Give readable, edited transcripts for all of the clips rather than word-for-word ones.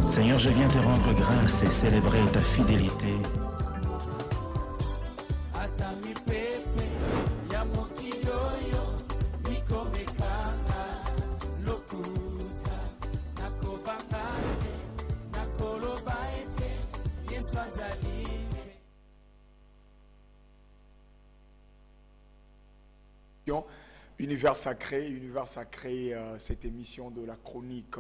Seigneur, je viens te rendre grâce et célébrer ta fidélité. Univers sacré, cette émission de la chronique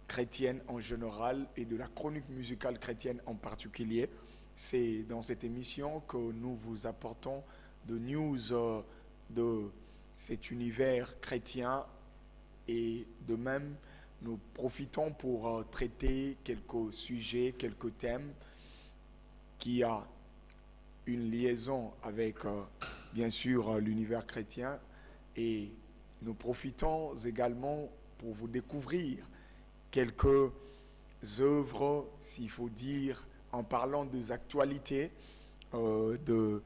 chrétienne en général et de la chronique musicale chrétienne en particulier. C'est dans cette émission que nous vous apportons de news de cet univers chrétien et de même nous profitons pour traiter quelques sujets, quelques thèmes qui a une liaison avec bien sûr l'univers chrétien. Et nous profitons également pour vous découvrir quelques œuvres, s'il faut dire, en parlant des actualités de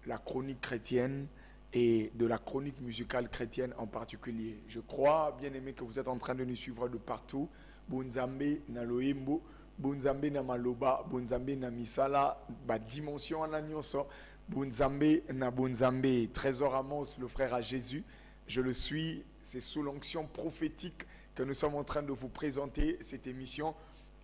la chronique chrétienne et de la chronique musicale chrétienne en particulier. Je crois, bien aimé, que vous êtes en train de nous suivre de partout. Bonzambe na loembo, bonzambe na maloba, bonzambe na misala, ba dimension en agnoso. Bonzambe na bonzambe, Trésor Amos, le frère à Jésus, je le suis, c'est sous l'onction prophétique que nous sommes en train de vous présenter cette émission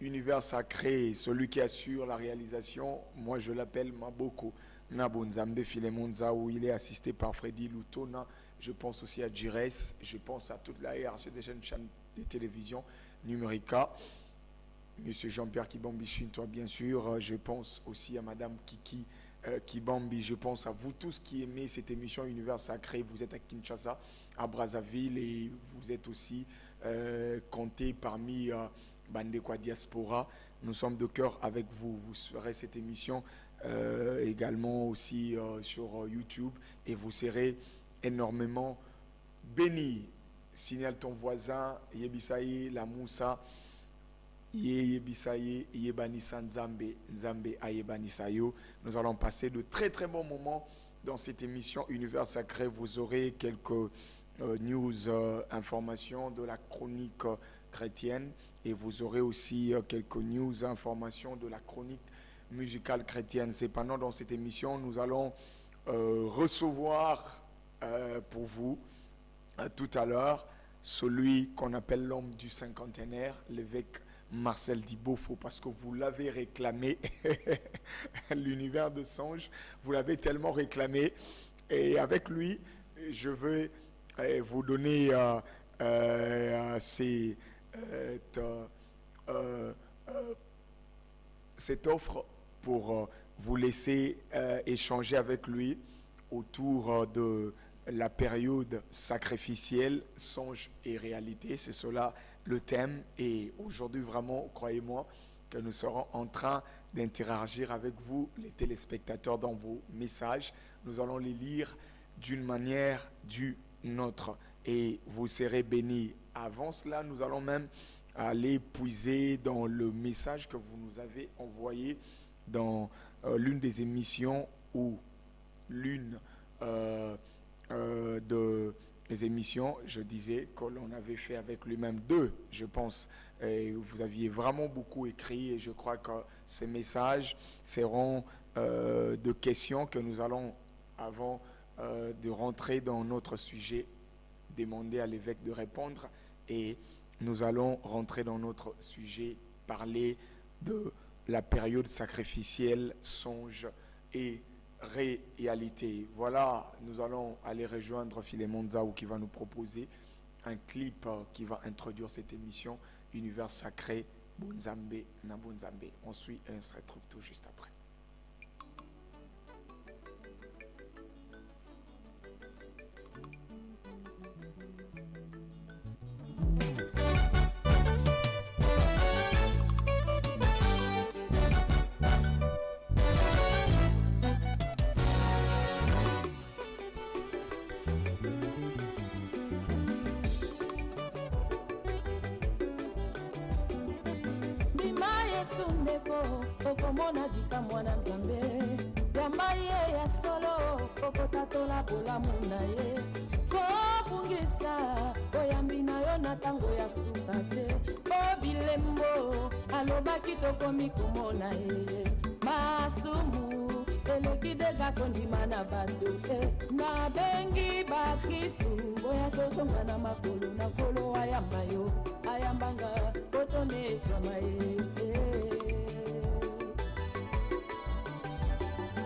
Univers Sacré, celui qui assure la réalisation, moi je l'appelle Maboko na bonzambe Philemonza, où il est assisté par Freddy Lutona, je pense aussi à Jires, je pense à toute la hiérarchie des chaînes de télévision, Numérica, Monsieur Jean-Pierre Kibambi, toi bien sûr, je pense aussi à Madame Kiki Kibambi, je pense à vous tous qui aimez cette émission Univers Sacré. Vous êtes à Kinshasa, à Brazzaville et vous êtes aussi compté parmi Bandekwa Diaspora. Nous sommes de cœur avec vous. Vous ferez cette émission également aussi sur YouTube et vous serez énormément bénis. Signale ton voisin, Yebisaï, la Moussa. Nous allons passer de très très bons moments dans cette émission Univers Sacré. Vous aurez quelques news, informations de la chronique chrétienne et vous aurez aussi quelques news, informations de la chronique musicale chrétienne. C'est pendant dans cette émission nous allons recevoir pour vous tout à l'heure celui qu'on appelle l'homme du cinquantenaire, l'évêque Marcel Dibofo, parce que vous l'avez réclamé, l'univers de Songe, vous l'avez tellement réclamé, et avec lui, je vais vous donner cette offre pour vous laisser échanger avec lui autour de la période sacrificielle, songe et réalité. C'est cela le thème, et aujourd'hui vraiment, croyez-moi, que nous serons en train d'interagir avec vous, les téléspectateurs, dans vos messages. Nous allons les lire d'une manière d'une autre et vous serez bénis. Avant cela, nous allons même aller puiser dans le message que vous nous avez envoyé dans l'une des émissions ou l'une les émissions, je disais, que l'on avait fait avec lui-même, deux, je pense. Et vous aviez vraiment beaucoup écrit et je crois que ces messages seront de questions que nous allons, avant de rentrer dans notre sujet, demander à l'évêque de répondre, et nous allons rentrer dans notre sujet, parler de la période sacrificielle, songe et réalité. Voilà, nous allons aller rejoindre Philemon Nzaou qui va nous proposer un clip qui va introduire cette émission Univers Sacré, Bonzambe na Bonzambe. On suit et on se retrouve tout juste après. Okomona dika mwana nzambe yamba ye ya solo okotatola bolamu na ye kobungisa oyambi na yo na tango ya suka te obilembo alo alobaki tokomi komona ye masumu eleki deka kondima na bato nabengi bakristu boya tosonga na makolo na kolo ayamba yo ayambanga kotonetwama ye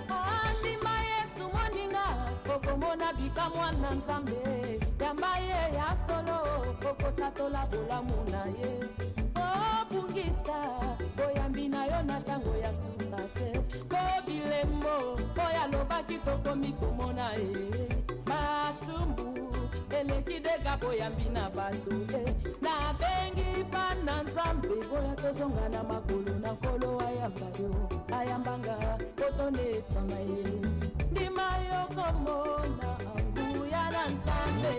andima yesu moninga kokomona bika mwana nzambe yamba ye ya solo kokotatola bolamu na ye obungisa boyambi na yo na ntango ya suka te kobilembo oyo alobaki tokomi komona ye masumbu eleki deka boyambi na bato nabengi bana nzambe boya tozonga na makolo na nkolo ayamba yo ayambanga kotonetwama ye ndima yo komona nguya na nzambe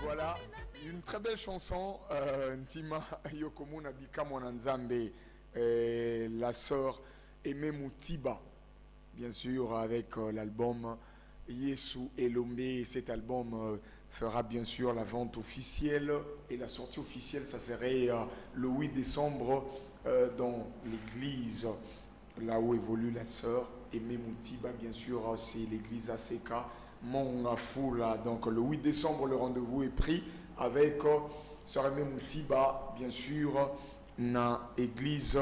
Voilà, une très belle chanson, Ntima Yokomuna Bika Mwananzambe, la sœur Aimé Moutiba, bien sûr, avec l'album Yesu Elombe. Cet album fera bien sûr la vente officielle et la sortie officielle, ça serait le 8 décembre dans l'église, là où évolue la sœur Aimé Moutiba, bien sûr, c'est l'église ACK. Mongafoula. Donc le 8 décembre, le rendez-vous est pris avec Sœur Aimé Moutiba, bien sûr, dans l'église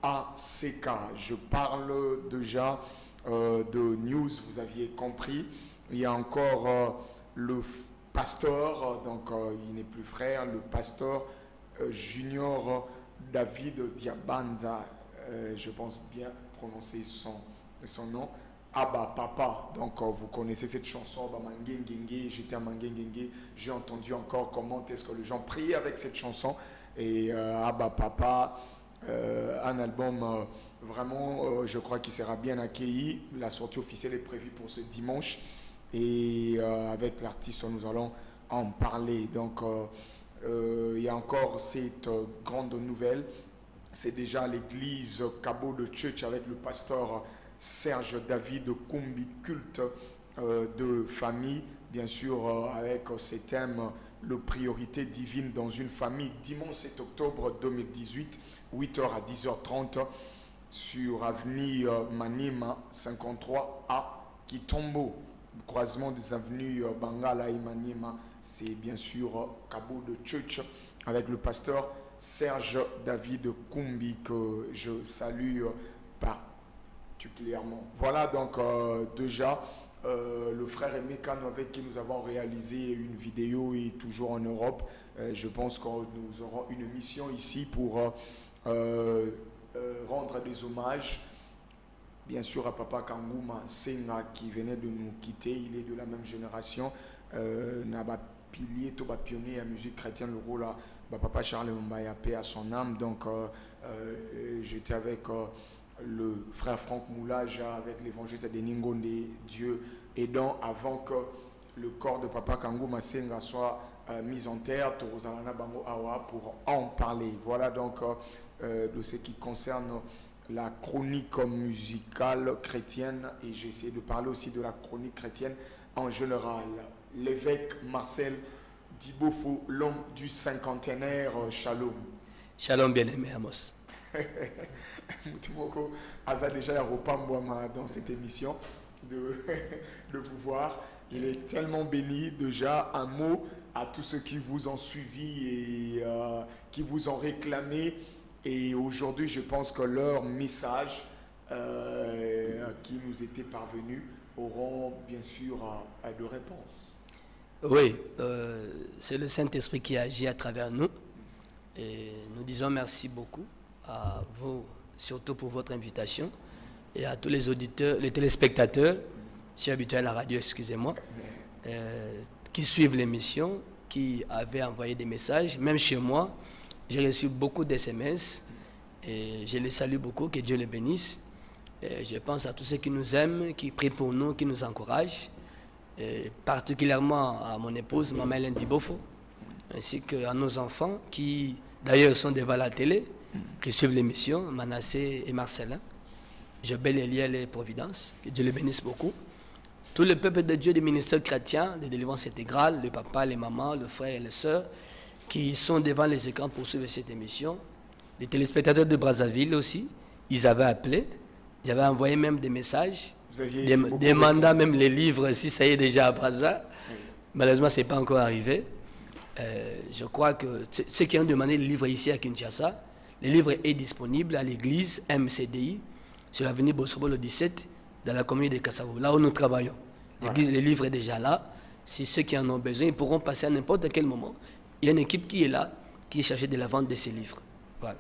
ACK. Je parle déjà de news, vous aviez compris. Il y a encore le pasteur, donc il n'est plus frère, le pasteur Junior David Diabanza, je pense bien prononcer son nom. Abba Papa, donc vous connaissez cette chanson, j'étais à Mangengenge, j'ai entendu encore comment est-ce que les gens priaient avec cette chanson, et Abba Papa, un album vraiment, je crois qu'il sera bien accueilli. La sortie officielle est prévue pour ce dimanche, et avec l'artiste nous allons en parler. Donc il y a encore cette grande nouvelle, c'est déjà l'église Cabo de Church avec le pasteur Serge David Kumbi, culte de famille, bien sûr avec ces thèmes, le priorité divine dans une famille, dimanche 7 octobre 2018, 8h à 10h30, sur avenue Manima 53 à Kitombo, croisement des avenues Bangala et Manima, c'est bien sûr Cabo de Church, avec le pasteur Serge David Kumbi, que je salue particulièrement. Voilà donc déjà le frère Emekano avec qui nous avons réalisé une vidéo et toujours en Europe. Je pense que nous aurons une mission ici pour rendre des hommages bien sûr à Papa Kangouma Senga qui venait de nous quitter. Il est de la même génération. Naba pilier, toba pionnier à musique chrétienne, le rôle papa Charles Mbaya, paix à son âme. Donc, j'étais avec le frère Franck Moulaja, avec l'évangéliste de Ningonde, Dieu aidant, avant que le corps de papa Kangou Masenga soit mis en terre, Torozalana Bango Awa, pour en parler. Voilà donc de ce qui concerne la chronique musicale chrétienne, et j'essaie de parler aussi de la chronique chrétienne en général. L'évêque Marcel Dibofo, l'homme du cinquantenaire, shalom. Shalom bien-aimé Amos. Moutimoko Aza déjà dans cette émission de pouvoir. Il est tellement béni. Déjà, un mot à tous ceux qui vous ont suivi et qui vous ont réclamé. Et aujourd'hui, je pense que leur message qui nous était parvenu auront bien sûr de réponses. Oui, c'est le Saint-Esprit qui agit à travers nous. Et nous disons merci beaucoup à vous, surtout pour votre invitation, et à tous les auditeurs, les téléspectateurs, je suis habitué à la radio, excusez-moi, qui suivent l'émission, qui avaient envoyé des messages. Même chez moi, j'ai reçu beaucoup d'SMS et je les salue beaucoup, que Dieu les bénisse. Et je pense à tous ceux qui nous aiment, qui prient pour nous, qui nous encouragent, et particulièrement à mon épouse, Maman Hélène Dibofo, ainsi qu'à nos enfants qui d'ailleurs sont devant la télé, qui suivent l'émission, Manassé et Marcelin. Je bénis Eliel et Providence, que Dieu les bénisse beaucoup. Tout le peuple de Dieu, des ministères chrétiens, de délivrance intégrale, le papa, les mamans, le frère et les sœurs, qui sont devant les écrans pour suivre cette émission. Les téléspectateurs de Brazzaville aussi, ils avaient appelé, ils avaient envoyé même des messages, demandant même les livres, si ça y est déjà à Brazza. Oui. Malheureusement, ce n'est pas encore arrivé. Je crois que ceux qui ont demandé le livre ici à Kinshasa, le livre est disponible à l'église MCDI, sur l'avenue Bossobo le 17, dans la commune de Kassavo, là où nous travaillons. L'église, le livre est déjà là. Si ceux qui en ont besoin, ils pourront passer à n'importe quel moment. Il y a une équipe qui est là, qui est chargée de la vente de ces livres. Voilà.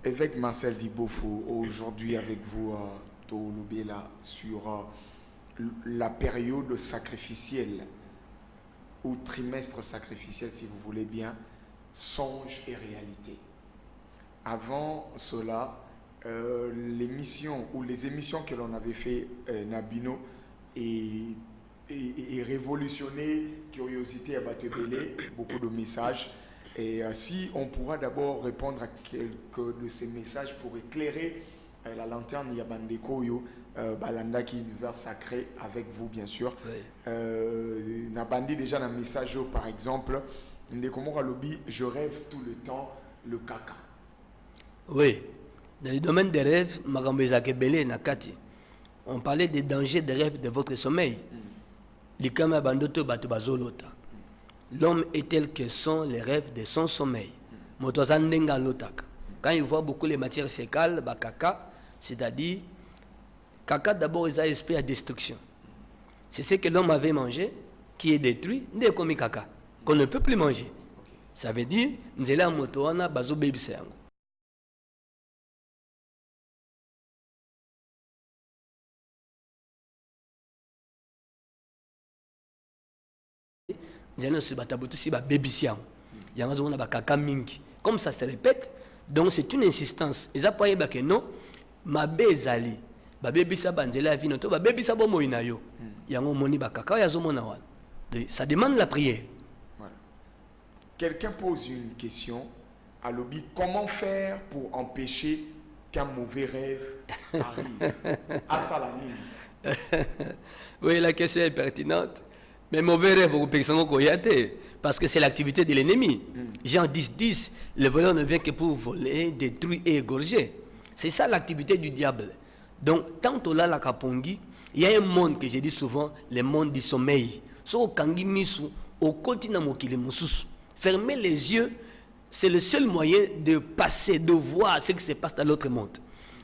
Évêque Marcel Dibofo, aujourd'hui avec vous, là, sur la période sacrificielle, ou trimestre sacrificiel, si vous voulez bien, songe et réalité. Avant cela, l'émission ou les émissions que l'on avait fait, Nabino, et révolutionné, curiosité à Batebele, beaucoup de messages. Et si on pourra d'abord répondre à quelques de ces messages pour éclairer la lanterne Yabandekoyo, Balanda qui est univers sacré avec vous bien sûr. Oui. Nabandi déjà dans le message par exemple, je rêve tout le temps le caca. Oui, dans le domaine des rêves, on parlait des dangers des rêves de votre sommeil. L'homme est tel que sont les rêves de son sommeil. Quand il voit beaucoup les matières fécales, caca, c'est-à-dire, caca d'abord, il a esprit à destruction. C'est ce que l'homme avait mangé, qui est détruit, n'est comme caca, qu'on ne peut plus manger. Ça veut dire, nous allons à motoana, bazo baby seyango. Comme ça se répète, donc c'est une insistance. Ils appellent que non, ma bezali, ba baby sa banzela vino to ba baby sa bo moina yo. Yango moni ba kaka ya zo mona wan. Ça demande la prière. Voilà. Quelqu'un pose une question à l'objet, comment faire pour empêcher qu'un mauvais rêve arrive à Salamine? Oui, la question est pertinente. Mais mauvais rêve, parce que c'est l'activité de l'ennemi. Jean 10, le voleur ne vient que pour voler, détruire et égorger. C'est ça l'activité du diable. Donc, tant que là, la Kapongi, il y a un monde que j'ai dit souvent, le monde du sommeil. Fermer les yeux, c'est le seul moyen de passer, de voir ce qui se passe dans l'autre monde.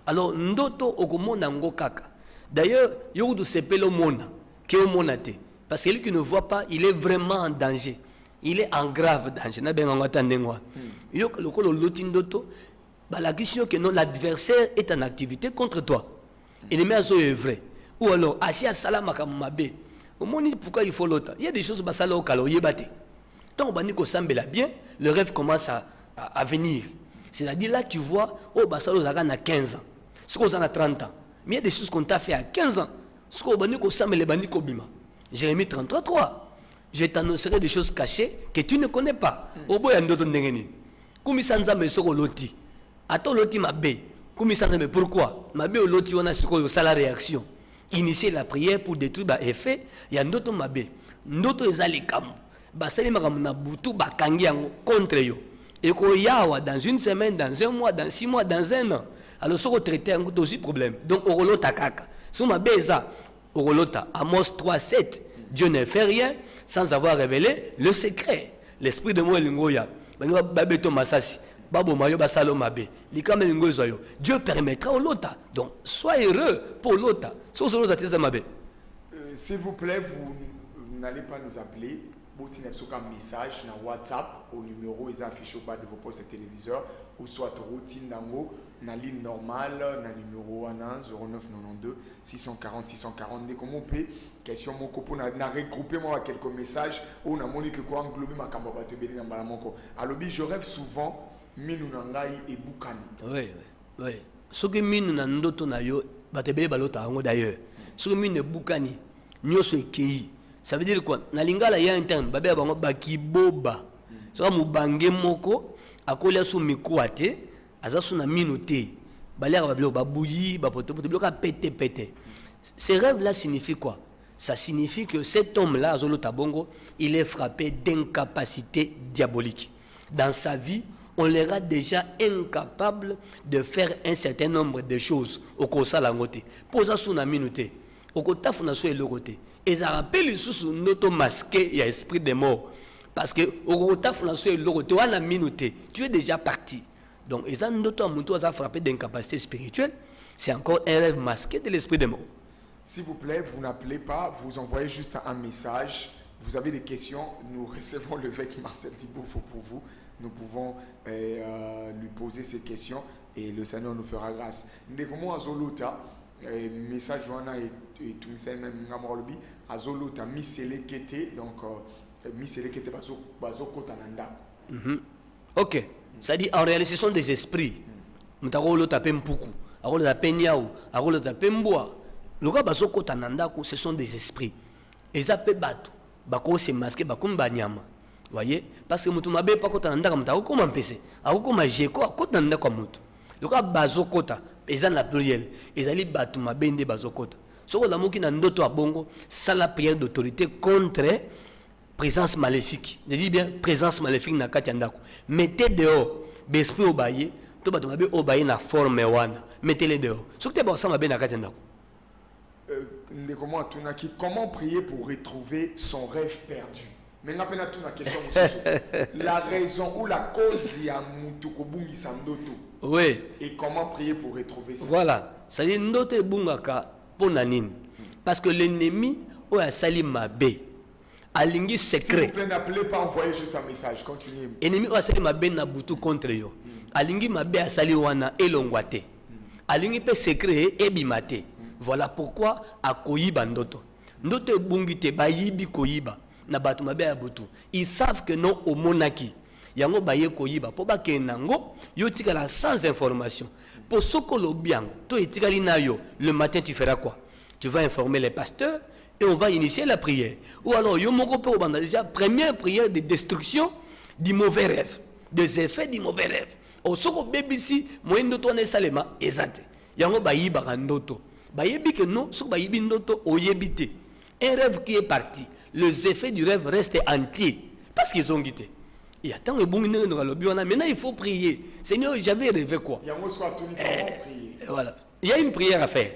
Alors, Ndoto Ogomonda Ngokaka. D'ailleurs, Youdou Sepelo Mona, Keomonate. Parce que celui qui ne voit pas, il est vraiment en danger. Il est en grave danger. La question que non, l'adversaire est en activité contre toi. Il est vrai. Ou alors, Asia Salama Kamabe. Pourquoi il faut l'autre? Il y a des choses qui sont au calor. Tant on banni ko sambela bien, le rêve commence à venir. C'est-à-dire là, tu vois, oh, Basalo Zaga a 15 ans. Ce qu'on a 30 ans. Mais il y a des choses qu'on t'a fait à 15 ans. Ce qu'on banni ko sambela banni ko bima. Jérémie 33. Je t'annoncerai des choses cachées que tu ne connais pas. Au bout, il y a d'autres ndengeni. Kumi sanza me soko loti. Attends loti ma bé. Kumi sanza me pourquoi? Ma bé au loti on a sur la réaction. Initier la prière pour détruire ba effet. Il y a d'autres ma bé. D'autres ezali kam. Basali makamuna butu bakangi yango contre yo. Et qu'on yawa dans une semaine, dans un mois, dans 6 mois, dans un an. Alors ce qu'on traite un aussi problème. Donc orolota kaka. Sur ma bé ça. Orolota. Amos 3:7. Dieu ne fait rien sans avoir révélé le secret. L'esprit de moi lingoya. Babeto masasi. Babo mayo basalo mabe. Likame lingo zoyo. Dieu permettra au lota. Donc sois heureux pour lota. S'il vous plaît, vous n'allez pas nous appeler. Vous un message dans WhatsApp au numéro est affiché au bas de vos postes téléviseurs ou soit routine dango na ligne normale na numéro 0992 640 640 dès comme on peut question mon copo na regrouper moi quelques messages ou na monique ko englober ma kamba ba te beli na mbala moko alobi je rêve souvent minu na ngai et bukani. Oui ce que minu na ndoto na yo ba te beli balota ngo d'ailleurs ce que minu bukani nyoso ekei. Ça veut dire quoi? Na lingala ya interne babe bango bakiboba. So mubange moko akolia su mikuate azasu na minuté. Balera bablo babuyi bapoto bloka pété. Ces rêves là signifient quoi? Ça signifie que cet homme là Azolo Tabongo, il est frappé d'incapacité diabolique. Dans sa vie, on l'aura déjà incapable de faire un certain nombre de choses au kosa langote. Posa su na minuté. Au kota funa so elokote. Et ça rappelle sous notre masqué, il y a esprit de mort. Parce que au tu es déjà parti. Donc, ils ont notre amour à frapper d'incapacité spirituelle. C'est encore un rêve masqué de l'esprit de mort. S'il vous plaît, vous n'appelez pas, vous envoyez juste un message. Vous avez des questions, nous recevons l'évêque Marcel Thibault pour vous. Nous pouvons lui poser ces questions et le Seigneur nous fera grâce. Ndekomo Azolota. Message wana et tout ça même ngamolobi azolota misele kete donc misele kete bazo kota nanda. OK, ça dit en réalité ce sont des esprits. Mutako lo tape mpuku, akolo tape nyau, akolo tape mboa. Loka bazo kota nanda ko ce sont des esprits. Et ça peut battre bako se masquer bakumba nyama. Voyez parce que mutu mabe pa kota nanda comme tako comme empêcher. Ako ma jeko kota nanda comme mutu. Loka bazo kota ils ont la pluriel. Ils allaient battre ma bende bazokota. Ce qu'on a moqué dans notre abongo, c'est la prière d'autorité contre présence maléfique. Je dis bien présence maléfique na katiandako. Mettez dehors l'esprit obaye, tout bato mabe obaye na forme wana. Mettez-les dehors. Ce que tu as ma bende na katiandako. Comment prier pour retrouver son rêve perdu? Mais n'a pas la question. La raison ou la cause y a mutukobungi sandoto. Oui. Et comment prier pour retrouver ça? Voilà. Ça dit ndote bungaka ponanine. Parce que l'ennemi ou a sali mabe. Alingi secret. S'il vous plaît, n'appelez pas, envoyez juste un message. Continuez. Ennemi ou a sali mabe na butu contre yo. Alingi mabe a sali wana elongwate. Alingi pe secret e bimate. Voilà pourquoi a koyiba ndoto. Ndote bungite bayibi koyiba. Na batu mabe ya butu. Ils savent que non au monaki. Yango baye koyiba po bakenango yo tikala sans information. Pour sokolo bien, to etikali na yo, le matin tu feras quoi? Tu vas informer les pasteurs et on va initier la prière. Ou alors yo moko pe obanda déjà première prière de destruction du mauvais rêve, des effets du mauvais rêve. O soko bebisi moyendo to ne salema ezate. Yango bayiba ndoto. Bayebi que non, soko bayibi ndoto oyebite. Un rêve qui est parti, les effets du rêve restent entiers parce qu'ils ont quitté. Et attends, maintenant il faut prier. Seigneur, j'avais rêvé quoi? Voilà. Il y a une prière à faire.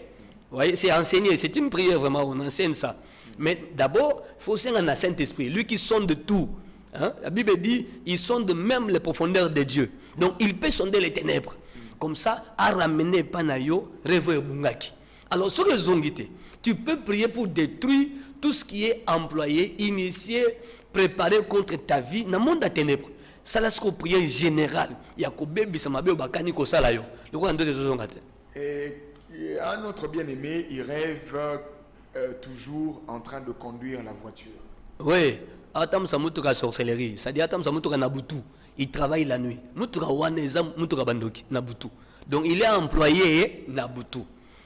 Vous voyez, c'est enseigner, c'est une prière vraiment, on enseigne ça. Mais d'abord, il faut enseigner un Saint-Esprit, lui qui sonde tout. Hein? La Bible dit, il sonde même les profondeurs de Dieu. Donc il peut sonder les ténèbres. Comme ça, à ramener Panayo, rêver Bungaki. Alors, sur les onguités, tu peux prier pour détruire tout ce qui est employé, initié, préparé contre ta vie dans le monde des ténèbres. Ça, c'est une prière générale. Il y a un autre bien-aimé, il rêve toujours en train de conduire la voiture. Oui, atamsa mutuka sorcellerie, c'est-à-dire atamsa mutuka nabutu. Il travaille la nuit. Mutuka waneza mutuka bandoki nabutu. Donc il est employé nabutu.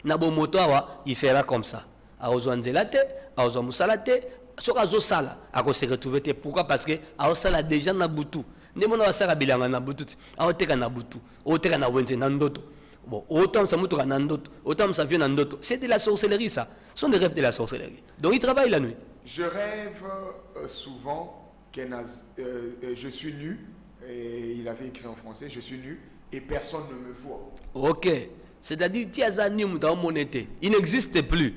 Nabo moto awa, il fera comme ça. Aozo anzelate, aozo musalate, soka zo sala, ako se retrouver te. Pourquoi? Parce que aozo sala déjà nabutu. Nemona wasara bilanga nabutu, aozo teka nabutu, aozo teka na wenze nandoto. Bon, autant ça mutuka nandoto, autant ça vient nandoto. C'est de la sorcellerie ça. Ce sont des rêves de la sorcellerie. Donc il travaille la nuit. Je rêve souvent que je suis nu, et il avait écrit en français, je suis nu et personne ne me voit. Ok. C'est-à-dire, il n'existe plus.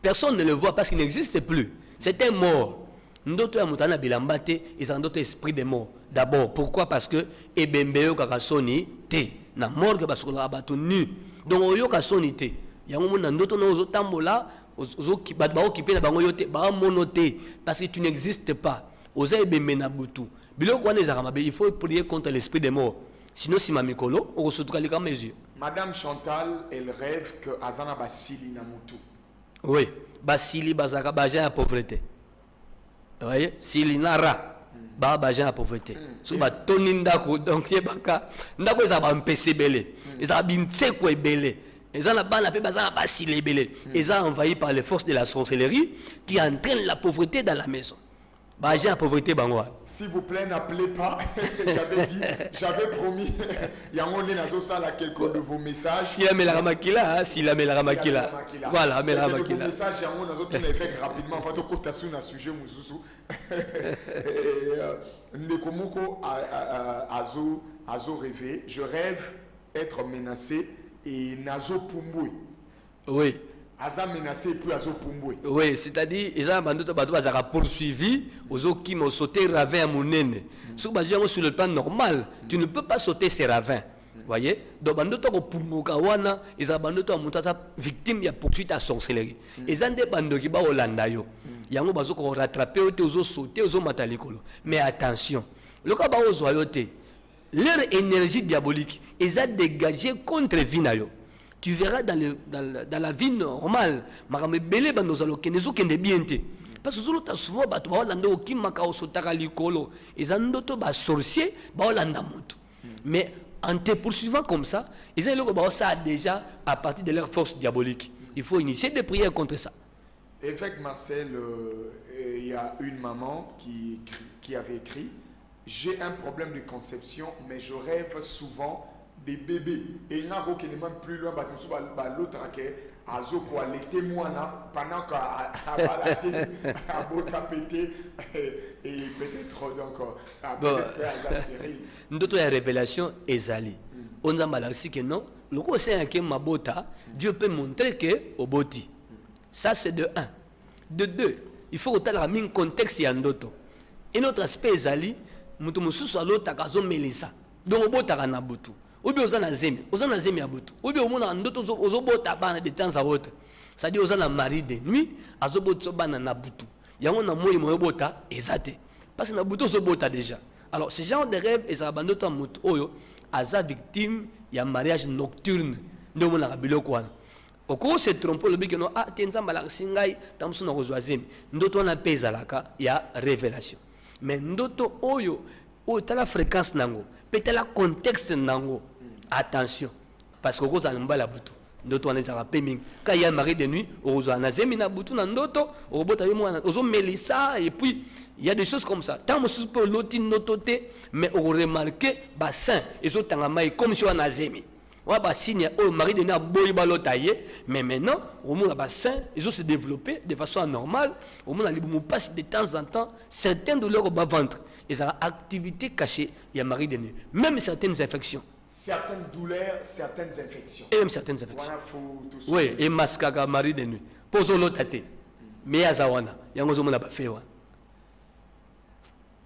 Personne ne le voit parce qu'il n'existe plus. C'est un mort. D'autres mutana bilambate, ils ont d'autres esprits de mort. D'abord, pourquoi? Parce que ebembeo kakasoni te. Na mort que parce que la batu nu. Donc oyo kasoni te. Yango mona ndoto na ozo tambola, ozo ki bat ba okipe na bango yote, ba monote parce que tu n'existes pas. Oza ebembe na butu. Biloko wana ezaka mabe, il faut prier contre l'esprit de mort. Sinon si mamikolo, on resoutouka les mes yeux. Madame Chantal, elle rêve que Azana Basili Namutu. Oui, Basili Bazaka Bajan à pauvreté. Vous voyez, Sili Nara, Bajan à pauvreté. Souba Tonindako, donc Yebaka, Ndako Zaba Mpese Belé, ils ont binté quoi belé. Ils ont la balle à Bazana Basili Belé. Ils ont envahi par les forces de la sorcellerie qui entraînent la pauvreté dans la maison. Bajan à pauvreté Bangwa. S'il vous plaît, n'appelez pas. j'avais promis. Il y a un nazo ça là quelques de vos messages. Si la mela ramakila, si la mela ramakila. Voilà, mela ramakila. Vos messages, il y a un nazo tout fait rapidement. En fait, au cours de un sujet mususu. Nekomoko azo rêvé. Je rêve être menacé et nazo pumbui. Oui. Aza menacé et puis azo pumbui. Oui, c'est-à-dire ils ont bandoto bato bazaka poursuivi aux autres qui m'ont sauté ravin à monene. Sur le plan normal, tu ne peux pas sauter ces ravins. Voyez? Donc bandoto ko pumbuka wana, ils ont bandoto mutasa victime ya poursuite à sorcellerie. Ils ont des bandoki ba olanda yo. Yango bazo ko rattraper aux sauter aux matalikolo. Mais attention, le cas ba ozoyote, leur énergie diabolique, ils ont dégagé contre Vinayo. Tu verras dans la vie normale, parce que souvent, sorciers, mais en te poursuivant comme ça, ils ont ça déjà à partir de leur force diabolique. Il faut initier des prières contre ça. Évêque Marcel, il y a une maman qui avait écrit: j'ai un problème de conception, mais je rêve souvent des bébés. Et il n'y a rien qui est même plus loin, l'autre qui azo pour les témoins pendant qu'à pété et peut-être donc notre révélation ezali on a malasi que non le conseil que mabota Dieu peut montrer que oboti. Ça c'est de 1. De 2, il faut que tu aies un contexte yandoto. Et notre aspect ezali mutu mususu alota kazo melisa donc obota na butu. Ou bien aux zemi à bout. Ou bien au monde en d'autres de temps à autre. C'est-à-dire aux mari de nuit, à Zobotsobana Nabutu. Il y a un mot bota ezate. Parce que Nabutu Zobota déjà. Alors, ce genre de rêve, et ça abandonne un mot oyo, à sa victime, il y a un mariage nocturne. Nous on a rabilo quoi. Au cours se trompe le bic no tenza malak singai tamsu na rozwazemi. Ndoto na pesa laka, il y a révélation. Mais ndoto oyo la fréquence nango, peut-être le contexte nango. Attention, parce que vous allez la boutou. D'autres on les a rappelés. Quand il y a un mari de nuit, on a un zemi na boutou nan d'autres, on a melissa et puis il y a des choses comme ça. Tant que vous pouvez l'autre noter, mais on remarque bassin et autres en comme si on a zemi. On va signer au mari de nuit à boy balotaillé, mais maintenant au monde bassin ils ont se développé de façon normale. Au monde on passe de temps en temps certaines douleurs au bas ventre. Ils ont activité cachée. Il y a mari de nuit, même certaines infections. Certaines douleurs, certaines infections. Et même certaines infections. Voilà, oui, et mascaga mari de nuit. Poso l'otate. Mais à Zawana, il y a un homme là-bas fait.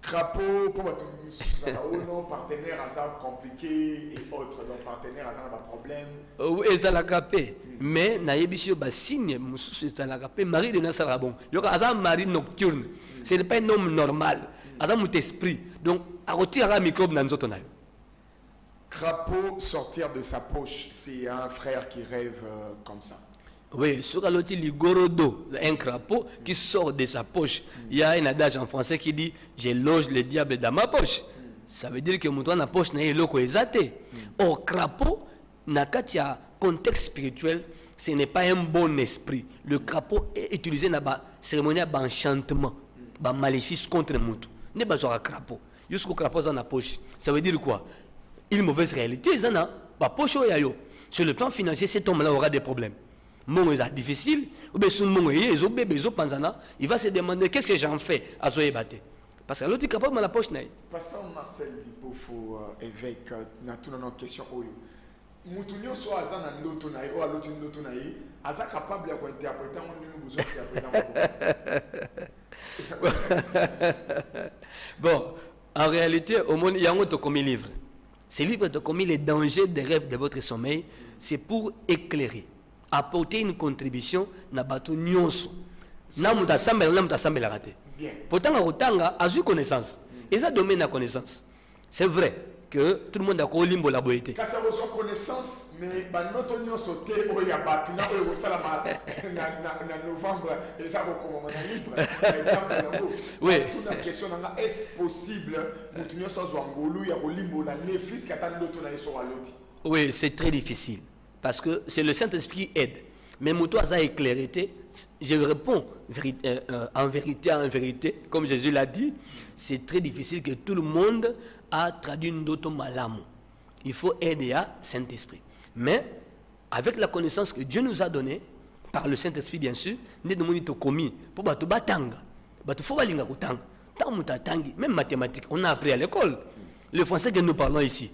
Crapaud, pour nos partenaires à ça compliqué et autres. Donc, partenaires à ça pas problème. Oui, ça l'a capé. Mais, naïbisio bassigne, ça l'a capé. Mari de nuit, ça l'a bon. Il y a un mari nocturne. Ce n'est pas un homme normal. Il y a un esprit. Donc, à retirer un microbe dans notre naï. Crapaud sortir de sa poche, c'est un frère qui rêve comme ça. Oui, sur l'autre, ligorodo, un crapaud qui sort de sa poche. Il y a un adage en français qui dit « Je loge le diable dans ma poche ». Ça veut dire que mon dans la poche n'a pas été. Or, crapaud, dans le contexte spirituel, ce n'est pas un bon esprit. Le crapaud est utilisé dans la cérémonie d'enchantement, de maléfice contre le mouton. Il n'est pas un crapaud. Jusqu'au crapaud dans la poche. Ça veut dire quoi? Une mauvaise réalité, c'est dans la poche. Sur le plan financier, cet homme-là aura des problèmes. Mon est difficile, ou bien son mon est il va se demander qu'est-ce que j'en fais à ce débattre. Parce que l'autre est capable de la poche. Pasteur Marcel Dipofo, évêque, na toute une question. Moutounio soit à Zan Ndoto Naï, ou à l'autre Ndoto Naï, à ça capable d'interpréter mon besoin d'interpréter. Bon, en réalité, au monde, il y a un autre commis livre. Ce livre est commis les dangers des rêves de votre sommeil. C'est pour éclairer, apporter une contribution na bateau nyonso. Na muta sambela raté. Pourtant, Rotanga a eu connaissance. Et ça domine la connaissance. C'est vrai que tout le monde a connu la beauté. Quand ça reçoit connaissance, mais notre union sauté, il y a battu, na novembre, et ça va comme un livre. Oui. Toute la question, est-ce possible, notre union soit Zouangolou, il y a Olimbo, la néfis, qui attend l'autre naï sur l'autre. Oui, c'est très difficile. Parce que c'est le Saint-Esprit qui aide. Mais Moutou a éclairé, je réponds en vérité, comme Jésus l'a dit, c'est très difficile que tout le monde a traduit d'autres malamu. Il faut aider à Saint-Esprit. Mais avec la connaissance que Dieu nous a donnée, par le Saint-Esprit bien sûr, nous avons commis pour battre batanga. Battre faut balinga kutanga. Même mathématiques, on a appris à l'école. Le français que nous parlons ici,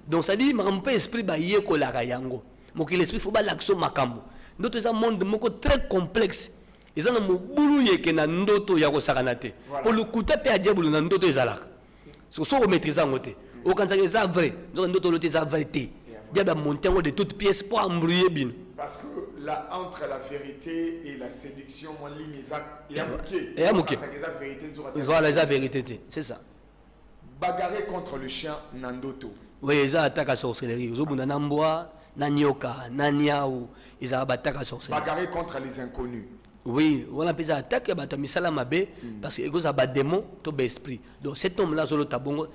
donc ça dit, je peux esprit ba yeko la rayango. Donc l'esprit faut pas l'action makambo. Notre c'est un monde très complexe. Ils ont un boulou yeke na ndoto ya kosakanate. Pour le coup taper à diable na ndoto ezalaka. So so maîtriser ngote. Au quand ça est vrai, donc ndoto lote za vérité. Diable a monté de toutes pièces pour embrouiller bin. Parce que là entre la vérité et la séduction en ligne il y a moqué. Et a moqué. Voilà la vérité, c'est ça. Bagarrer contre le chien nandoto. Oui, ça attaque à sorcellerie. Ils ont namboa, nanyoka, naniaou, ils ont attaqué à sorcellerie. Bagarrer contre les inconnus. Oui, on appelle ça attaque à Misala-Mabé parce qu'il y a des démons, des esprits. Donc cet homme-là,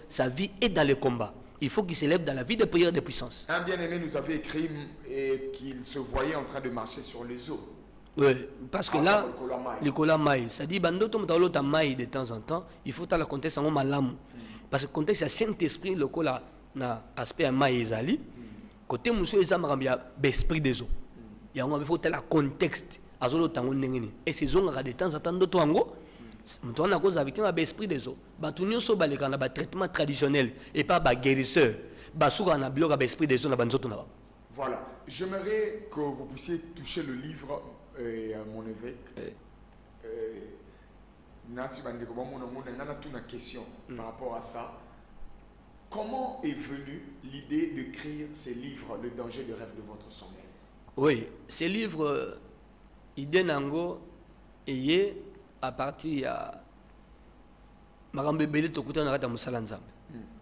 sa vie est dans le combat. Il faut qu'il s'élève dans la vie de prière de puissance. Un bien-aimé nous avait écrit qu'il se voyait en train de marcher sur les eaux. Oui, parce que là, Nicolas Maï, ça dit, de temps en temps, il faut dans le contexte en malam. Parce que le contexte, c'est Saint-Esprit, le cola na aspect Maï Ezali. Côté monsieur Ezamara, il y a l'esprit des eaux. Il faut tel contexte. Et ces eaux, de temps en temps, d'autres ango. Nous avons cause avec l'esprit des eaux. Nous avons un traitement traditionnel et pas un guérisseur. Nous avons un esprit des eaux. Voilà. J'aimerais que vous puissiez toucher le livre, mon évêque. Une question par rapport à ça. Comment est venue l'idée d'écrire ces livres, Le danger de rêve de votre sommeil? Oui, ces livres, idée nango, et à partir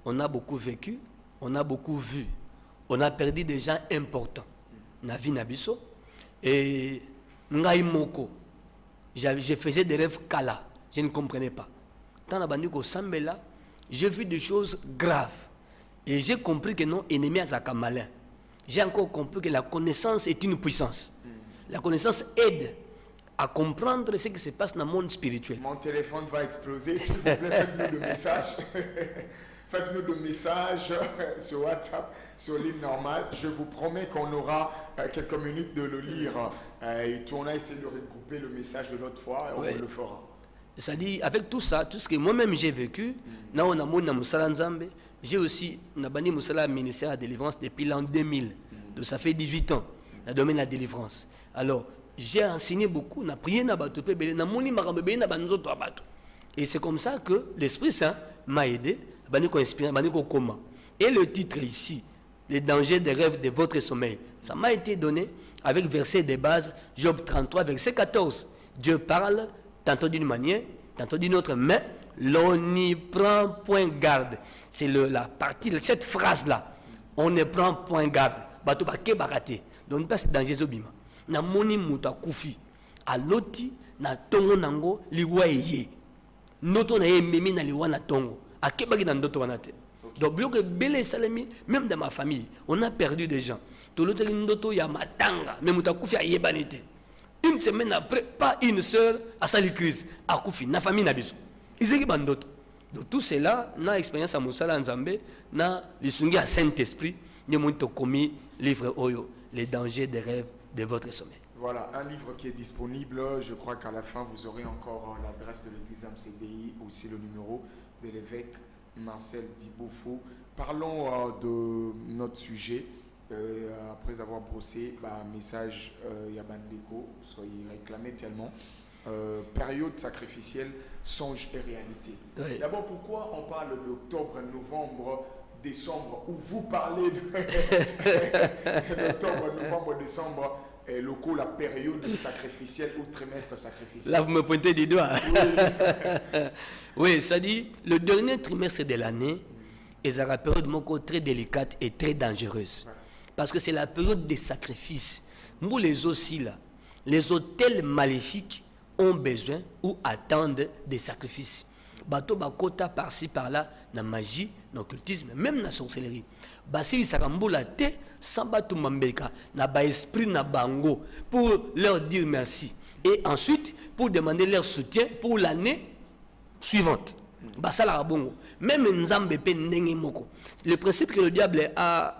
on a beaucoup vécu, on a beaucoup vu, on a perdu des gens importants. Na vie nabiso et ngai moko, je faisais des rêves kala, je ne comprenais pas. Dans la bande Sambela, j'ai vu des choses graves et j'ai compris que non, ennemi à Zaka malin. J'ai encore compris que la connaissance est une puissance. La connaissance aide à comprendre ce qui se passe dans le monde spirituel. Mon téléphone va exploser, s'il vous plaît, faites-nous le message. Faites-nous le message sur WhatsApp, sur ligne normale. Je vous promets qu'on aura quelques minutes de le lire. Et on a essayé de regrouper le message de l'autre fois et on le fera. C'est-à-dire, avec tout ça, tout ce que moi-même j'ai vécu, j'ai aussi un ministère de la délivrance depuis l'an 2000. Donc ça fait 18 ans, dans le domaine de la délivrance. Alors, j'ai enseigné beaucoup, on a prié, et c'est comme ça que l'Esprit Saint m'a aidé, et le titre ici, Les dangers des rêves de votre sommeil, ça m'a été donné avec verset de base, Job 33, verset 14. Dieu parle, tantôt d'une manière, tantôt d'une autre, mais l'on n'y prend point garde. C'est la partie, cette phrase-là, on ne prend point garde. Donc, c'est dans Jésus. na moni muta kufi aloti na tongo nango liwa eye noto na ye memi na liwa na tongo akebaki na ndoto wana te. Donc bloque belé salami même dans ma famille on a perdu des gens to l'autre ndoto ya matanga mais muta kufi ayebani te. Une semaine après pas une sœur a sali crise akufi na famille na biso izeki bandoto. Donc tout cela na expérience à Moussala Nzambe na lisungi à Saint-Esprit ni monto commis livre Oyo les dangers des rêves de votre sommeil. Voilà, un livre qui est disponible. Je crois qu'à la fin, vous aurez encore l'adresse de l'église MCDI, aussi le numéro de l'évêque Marcel Dibofo. Parlons de notre sujet. Après avoir brossé, message Yabandeko, soyez réclamé tellement. Période sacrificielle, songe et réalité. Oui. D'abord, pourquoi on parle d'octobre, novembre, décembre, où vous parlez d'octobre, novembre, décembre, locaux, la période sacrificielle ou trimestre sacrificiel. Là, vous me pointez du doigt. Oui, ça dit, le dernier trimestre de l'année est une période très délicate et très dangereuse. Parce que c'est la période des sacrifices. Nous, les aussi là, les hôtels maléfiques ont besoin ou attendent des sacrifices. Bato bakota par-ci par-là, na magie, na occultisme, même na sorcellerie. Basili sakambola te, sans bato mambeka, na ba esprit na bango, pour leur dire merci. Et ensuite, pour demander leur soutien pour l'année suivante. Basala rabongo. Même Nzambe pe ndenge moko. Le principe que le diable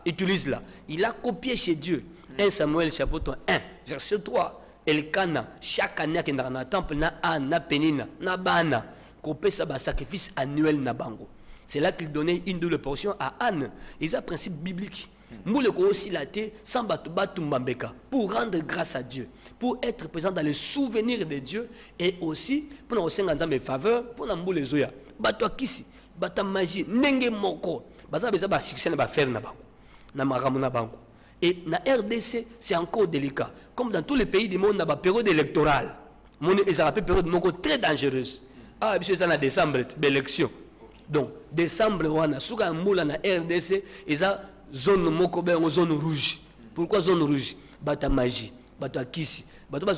utilise là, il a copié chez Dieu. 1 Samuel chapitre 1, verset 3. Elkana, chaque année qui est dans le temple, na ana penina, na bana. Coupé ça sacrifice annuel na bango. C'est là qu'il donnait une double portion à Anne. Et c'est un principe biblique. Nous le aussi la sans mbambeka pour rendre grâce à Dieu, pour être présent dans les souvenirs de Dieu et aussi pour nous offrir des faveurs pour nous les zoya. Bato kisi, bata magie, nenge moko. Baza beza ba succès na ba faire na bango. Na maramu na bango. Et na RDC, c'est encore délicat. Comme dans tous les pays du monde, il y a une période électorale. Il y a une période très dangereuse. Ah, monsieur, c'est en décembre, l'élection. Donc, décembre, on a souka moula na RDC, il y a une zone rouge. Pourquoi zone rouge? Bata magie, bata kisi, bata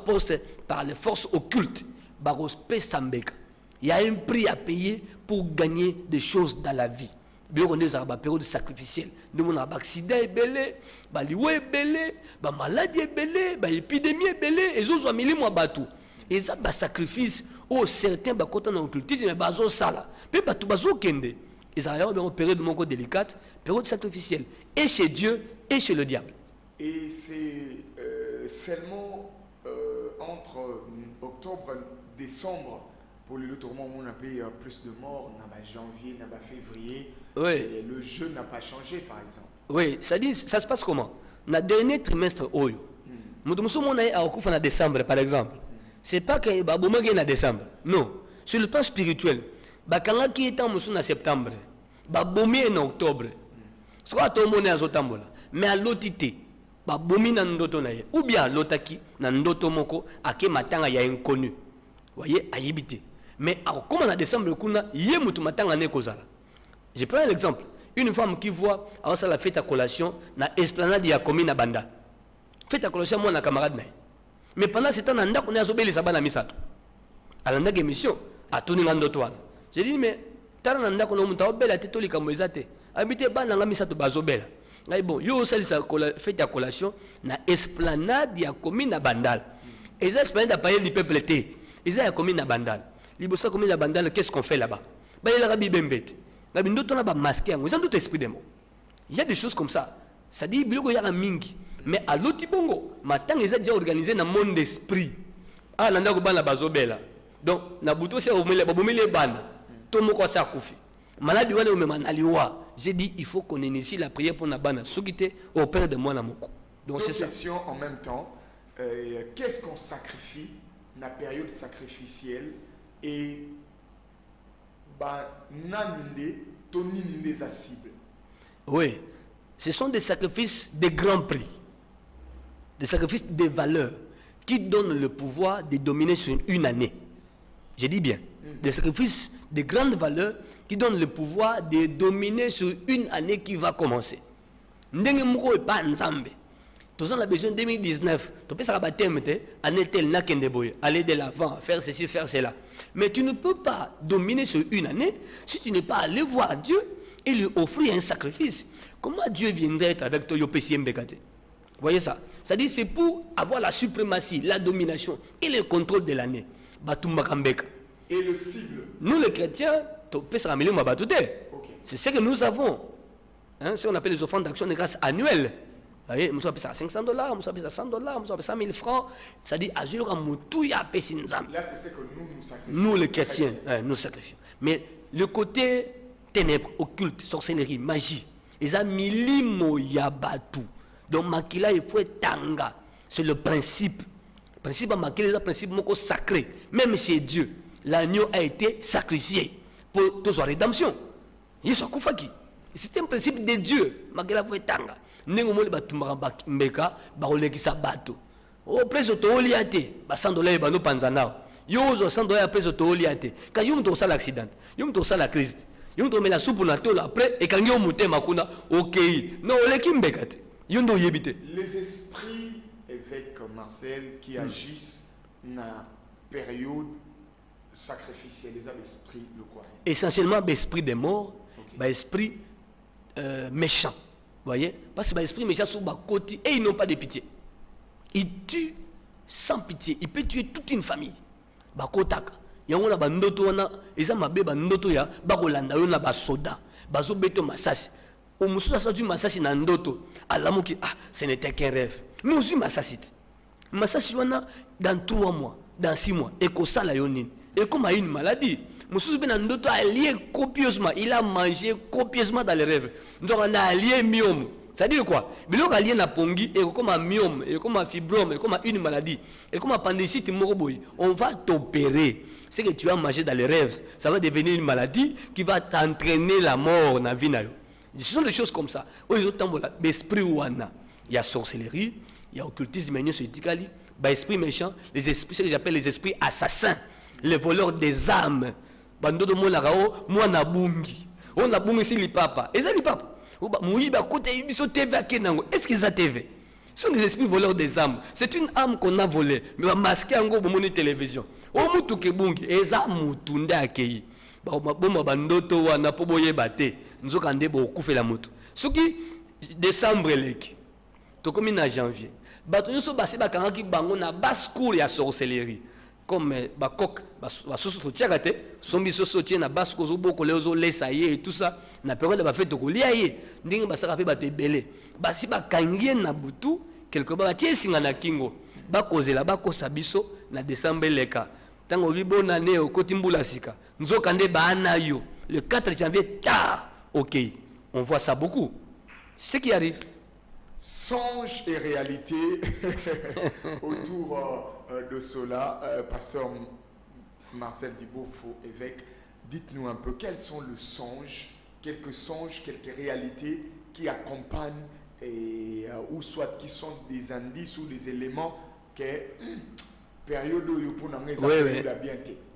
poste par les forces occultes. Il y a un prix à payer pour gagner des choses dans la vie. Bien qu'on ait une période sacrificielle. Nous avons un accident belé, liwe belé, maladie belé, épidémie belé, et autres ont mis les mois batou. Et ça, sacrifice, oh, certains, quand on a occultisme, mais bazo sala. Mais batou bazo kende. Ils ont une période délicate, période sacrificielle. Et chez Dieu, et chez le diable. Et c'est seulement entre octobre et décembre, pour le tournoi, on a payé plus de morts, on a janvier, on a février. Oui. Et le jeu n'a pas changé, par exemple. Oui, ça se passe comment? Dans le dernier trimestre, nous sommes en décembre, par exemple. C'est pas que Babouma est en décembre. Non. Sur le plan spirituel, Bakanga qui est en septembre, Baboumi est en octobre. Soit tout le monde est en septembre. Mais à l'otité, Baboumi est en octobre. Ou bien l'otaki, dans l'otomoko, à qui matanga y a inconnu. Vous voyez, à yébité. Mais comme on a décembre, il y a matanga ne kozala. Je prends un exemple. Une femme qui voit, alors ça la fête à collation, na esplanade ya commune à Banda. Fête à collation, moi, na camarade. Mais pendant ce temps, on a zobé les sabana misato. À la émission, à Tony Nandotoine. J'ai dit, mais, t'as un anda qu'on a monté au bel à Tétoli comme ils étaient. Habité Bananga misato bazobel. Mais bon, yo ça fête à collation, na esplanade ya commune à Bandal. Et ça, esplanade à payer du peuple été. Et ça, ya commune à Bandal. Libosa commune à Bandal, qu'est-ce qu'on fait là-bas? Bah, il y a la bibembête. Il y a des choses comme ça. Ça dit qu'il y a un mingi. Mais à l'autre bongo, maintenant ils ont déjà organisé dans le monde d'esprit. Ah, là, on a bazobela. Donc, na buto c'est au milieu, babomile ban. Tout le monde a sa koufi. Malade ouane ou même aliwa. J'ai dit il faut qu'on initie la prière pour na bana. Soukité au père de moi na moko. Donc c'est ça. Question en même temps. Qu'est-ce qu'on sacrifie dans la période sacrificielle et oui, ce sont des sacrifices de grand prix, des sacrifices de valeur qui donnent le pouvoir de dominer sur une année. Je dis bien, des sacrifices de grande valeur qui donnent le pouvoir de dominer sur une année qui va commencer. Tous on a besoin de 2019. Tu peux savoir année telle n'a qu'un débrouille, aller de l'avant, faire ceci, faire cela. Mais tu ne peux pas dominer sur une année si tu n'es pas allé voir Dieu et lui offrir un sacrifice. Comment Dieu viendrait être avec toi, YPCMBKT? Vous voyez ça? C'est-à-dire c'est pour avoir la suprématie, la domination et le contrôle de l'année. Et le cible? Nous les chrétiens, c'est ce que nous avons. Hein, ce qu'on appelle les offrandes d'action de grâce annuelles. Vous voyez, nous avons ça à $500, nous avons ça à $100, nous avons ça à 1000 francs. C'est-à-dire, là, c'est ce que nous sacrifions. Nous les chrétiens, nous sacrifions. Mais le côté ténèbres, occulte, sorcellerie, magie, les amis yabatu. Donc, makila, il faut être tanga. C'est le principe. Le principe makila, c'est un principe sacré. Même chez Dieu, l'agneau a été sacrifié pour toute sa rédemption. C'est un principe de Dieu. Makila, il faut être tanga. Nengo batumba mbeka baolekisa bato o preso to oliate ba $100 ba no panzana yo zo $100 preso to oliate ka yum to sala accident yum to sala Christ yum to mela soupe na tolo après et quand yo mutema kuna OK non oleki mbeka te yondo yebite. Les esprits évêque Marcel qui agissent na période sacrificielle, les esprits le quoi? Essentiellement l'esprit des morts, l'esprit méchant. Vous voyez? Parce que l'esprit méchant sur ma côté et ils n'ont pas de pitié. Ils tuent sans pitié. Il peut tuer toute une famille. Bakotaka. Il y a un bandoto wana, ils ont mabé bandoto ya, bakolanda yon na basoda, bazo beto masasi. Au mususa sa du masasi na ndoto. Alamuki ce n'était qu'un rêve. Mais aussi masasi. Masasi wana dans 3 mois, dans 6 mois, et ko sala yonine. Et comme a une maladie. Monsieur Benandoto a lié copieusement, il a mangé copieusement dans les rêves. Nous avons allié myome. Ça dit quoi? Mais l'on a lié na pongi et comme un myome, et comme un fibrome, et comme une maladie, et comme un appendicite moroboy. On va t'opérer. Ce que tu as mangé dans les rêves, ça va devenir une maladie qui va t'entraîner la mort dans la vie. Ce sont des choses comme ça. L'esprit ouana, il y a sorcellerie, il y a occultisme, il y a esprit méchant, les esprits, ce que j'appelle les esprits assassins, les voleurs des âmes. Bandodo mo lakao mo na bungi on na bungi si li papa ezali papa muiba côté biso TV akenango est-ce qu'ils a TV? Ce sont des esprits voleurs des âmes. C'est une âme qu'on a volée mais va masquer en go bomoni télévision o mutu ke bungi eza mutu nda akei ba bomba bandoto wana po boyeba te nzoka nde bo kufela mutu soki décembre leki to komi na janvier bato nyonso basi bakangaki bango na basse cour ya sorcellerie comme bakok basoso tiakate sombi soso tie na basse kozo boko lezo lesa ye et tout ça na période ba fête ko lia ye ndingi basaka pe bato ebele basi bakangie na butu quelque part tie singa na kingo bakozela bakosa biso na décembre leka tango bibona ne okoti mbula sika nzoka nde baana yo le 4 janvier ta OK on voit ça beaucoup. Ce qui arrive songe et réalité autour de cela. Pasteur Marcel Dibofo, évêque, dites-nous un peu quels sont les songes, quelques réalités qui accompagnent ou soit qui sont des indices ou des éléments que période où pour la bien.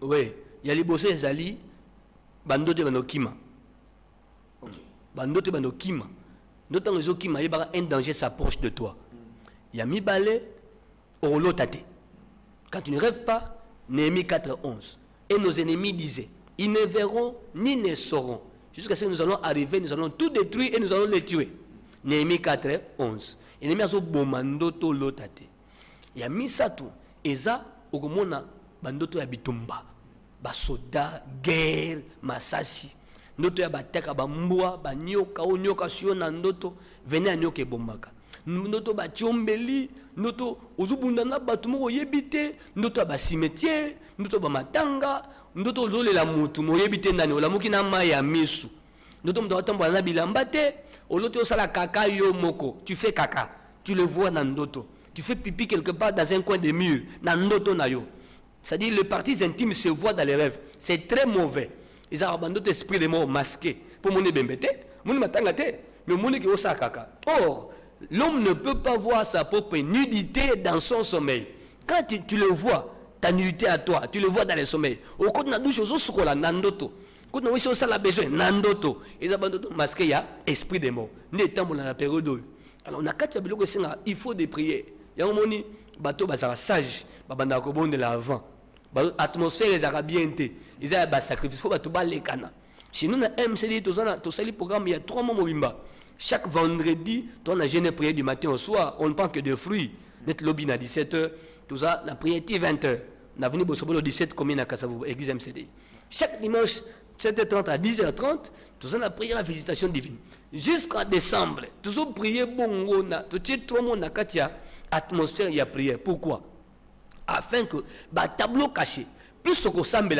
Oui, il y a les bossés ezali bandote banokima. OK. Bandote banokima. D'autant que un danger s'approche de toi. Il y a mis balai au lotate. Quand tu ne rêves pas, Néhémie 4:11. Et nos ennemis disaient, ils ne verront ni ne sauront. Jusqu'à ce que nous allons arriver, nous allons tout détruire et nous allons les tuer. Néhémie 4:11. Ennemi azo bomandoto lotate. Il y a mis ça tout. Et ça, au komona bandoto ya bitumba. Basoda, guerre, masasi. Ndoto ya bateka bambwa banyoka onyoka sio na ndoto venez anyoka ebombaka ndoto batiombeli ndoto ozubunda na batu moko yebite ndoto ba cimetière ndoto ba matanga ndoto ozolela mutu moyebite ndani olamuki na mai ya misu ndoto mto atambola na bilamba te oloto osala kaka yo moko tu fais kaka tu le vois dans ndoto tu fais pipi quelque part dans un coin de mur na ndoto na yo c'est-à-dire les parties intimes se voient dans les rêves c'est très mauvais. Ils ont abandonné l'esprit des morts masqués. Pour mon bembete, mon matangate, mais mon qui osakaka. Or, l'homme ne peut pas voir sa propre nudité dans son sommeil. Quand tu le vois, ta nudité à toi, tu le vois dans le sommeil. Au côté de la douche, aux sokola nandoto. Quand on a besoin nandoto, ils ont abandonné masqué, il y a esprit des morts. N'étant dans la période Alors, on a quatre biloko senga, il faut des prières. Il y a un moment, bateau bazara sage, babanda ko bonde la avant. Atmosphère ezara bien té. Ils a ba sacrifice, faut bato ba lekana. Chez nous na MCD to sali programme il y a 3 mois mobimba. Chaque vendredi, on a jeûne prière du matin au soir, on ne prend que de fruits. Net lobby à 17h, tout ça, la prière est 20h. On a venu au 17 combien à Kassavou, église MCD. Chaque dimanche, 7h30 à 10h30, tout ça, la prière à visitation divine. Jusqu'en décembre, tout ça, prier bon, tout ça, 3 mois, na katia, atmosphère, il y a prière. Pourquoi? Afin que, bah, tableau caché, plus ce qu'on semble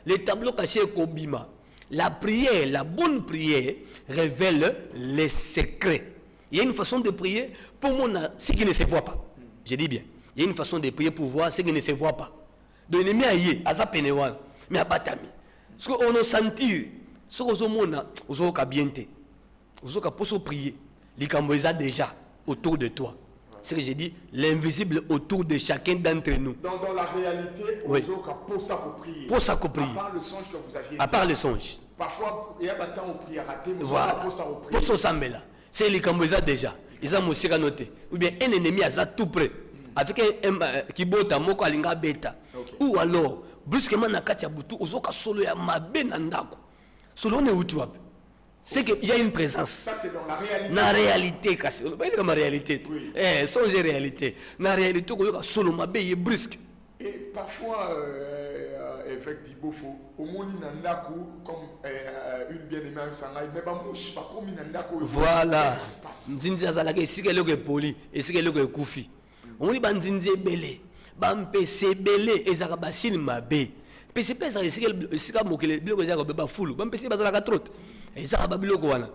les tableaux cachés kobima. La prière, la bonne prière, révèle les secrets. Il y a une façon de prier pour ce qui ne se voit pas. Je dis bien. Il y a une façon de prier pour voir ce qui ne se voit pas. Donc, il y a un penewan, mais à batami. Ce qu'on a senti, ce qu'on a bien été. Ce qu'on a prier. Les camboyas déjà autour de toi. C'est ce que j'ai dit, l'invisible autour de chacun d'entre nous. Dans la réalité, oui. Pour ça qu'on prie. Pour ça qu'on prie. À part le songe que vous aviez dit. À part le songe. Parfois, il y a un temps où on prie à rater, mais voilà. pour ça on prie. Pour ça, c'est les camboyas déjà. Ils ont aussi noté. Ou bien un ennemi à ça tout près. Avec un kibota, moko alinga beta. Ou alors, brusquement, na katia butu, ozoka solo ya mabe nandako. Solo ne utuape. C'est qu'il y a une présence. Ça, c'est dans la réalité. La réalité, c'est comme la réalité. Oui. Songe réalité. La réalité, solo mabe est brusque. Et parfois, effectivement, au monde nandaku comme une bien-aimée sangai, mais pas mouche, pas comme nandaku. Voilà. Qu'est-ce qui se passe? Nzinzi azalaka esika eloko poli, esika eloko ekufi. Omoni ba nzinzi ebele, ba mpese ebele ezaka basili mabe. Pese pesa esika mokele biloko ezaka ba fulu, ba mpese bazalaka trop. Ezaka ba biloko wana.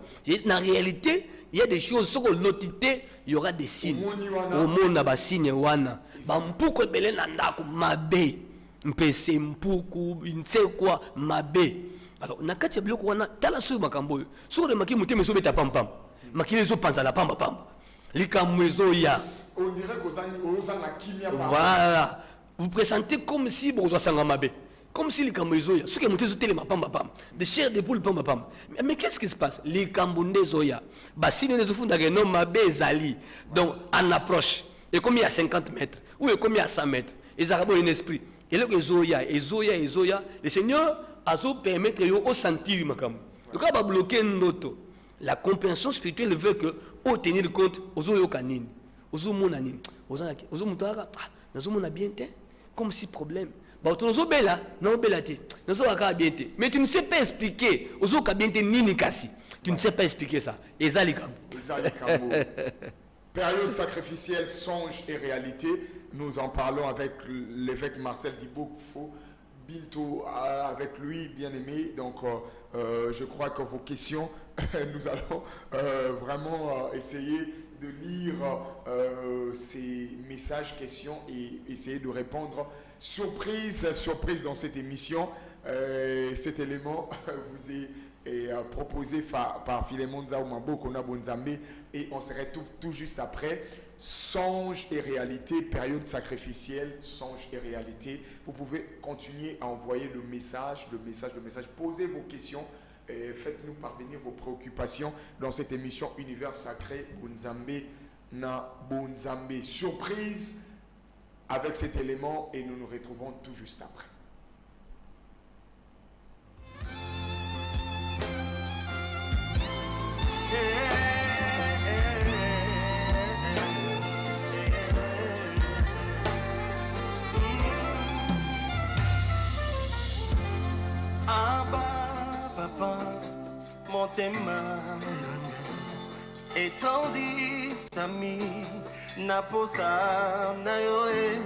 Na réalité, il y a des choses sur l'autorité, il y aura des signes. Au monde na ba signe wana. Ba mpuko ebele na ndako mabe. Mpese mpuku, nse quoi mabe. Alors, nakati ya biloko wana tala sur makambo. Sur le maki muteme so beta pam pam. Makile zo panza la pamba pamba. Likamwezo ya. On dirait qu'aux la kimia par. Voilà. Vous présentez comme si bozo sanga mabe. Comme si likamwezo ya. Ce que mutezo tele ma pamba pamba. De chair de poule pamba pamba. Mais qu'est-ce qui se passe? Likambunde zoya. Basine nezo funda ke no mabe zali. Donc, en approche. Et comme il y a 50 mètres. Ou comme il y a 100 mètres. Ils ont un esprit. Et là, Zoya, le Seigneur a permettre de sentir makam. Le cas va bloquer notre. La compréhension spirituelle veut que au tenir compte aux oyokanine, aux omonanine, aux omutara, nous sommes bien comme si problème. Bah tu nous bella, non bellate, nous sommes bien. Mais tu ne sais pas expliquer aux okabiente nini kasi. Tu ne sais pas expliquer ça. Ezalikam. Période sacrificielle, songe et réalité. Nous en parlons avec l'évêque Marcel Dibokfo Binto, avec lui, bien aimé. Donc, je crois que vos questions, nous allons vraiment essayer de lire ces messages, questions et essayer de répondre. Surprise dans cette émission. Cet élément vous est proposé par Philémon Nzaoumabo Kona Bonzambe et on serait tout juste après. Songe et réalité, période sacrificielle, songe et réalité. Vous pouvez continuer à envoyer le message. Posez vos questions et faites-nous parvenir vos préoccupations dans cette émission Univers Sacré Bonzambe na Bonzambe. Surprise avec cet élément et nous nous retrouvons tout juste après. Motema etondi sami naposa na yoe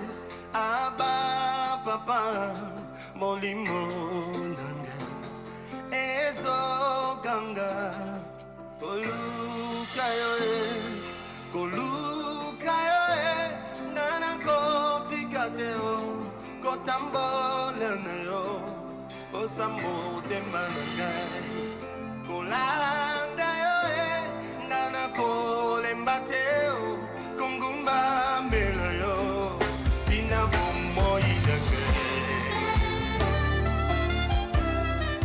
aba papa molimo nanga ezo ganga koluka yoe nana kotikateo kotambola na yo osamotema nanga Kolanda yoe, nana kolembateo, kungumba mela yo, tina bomo idake.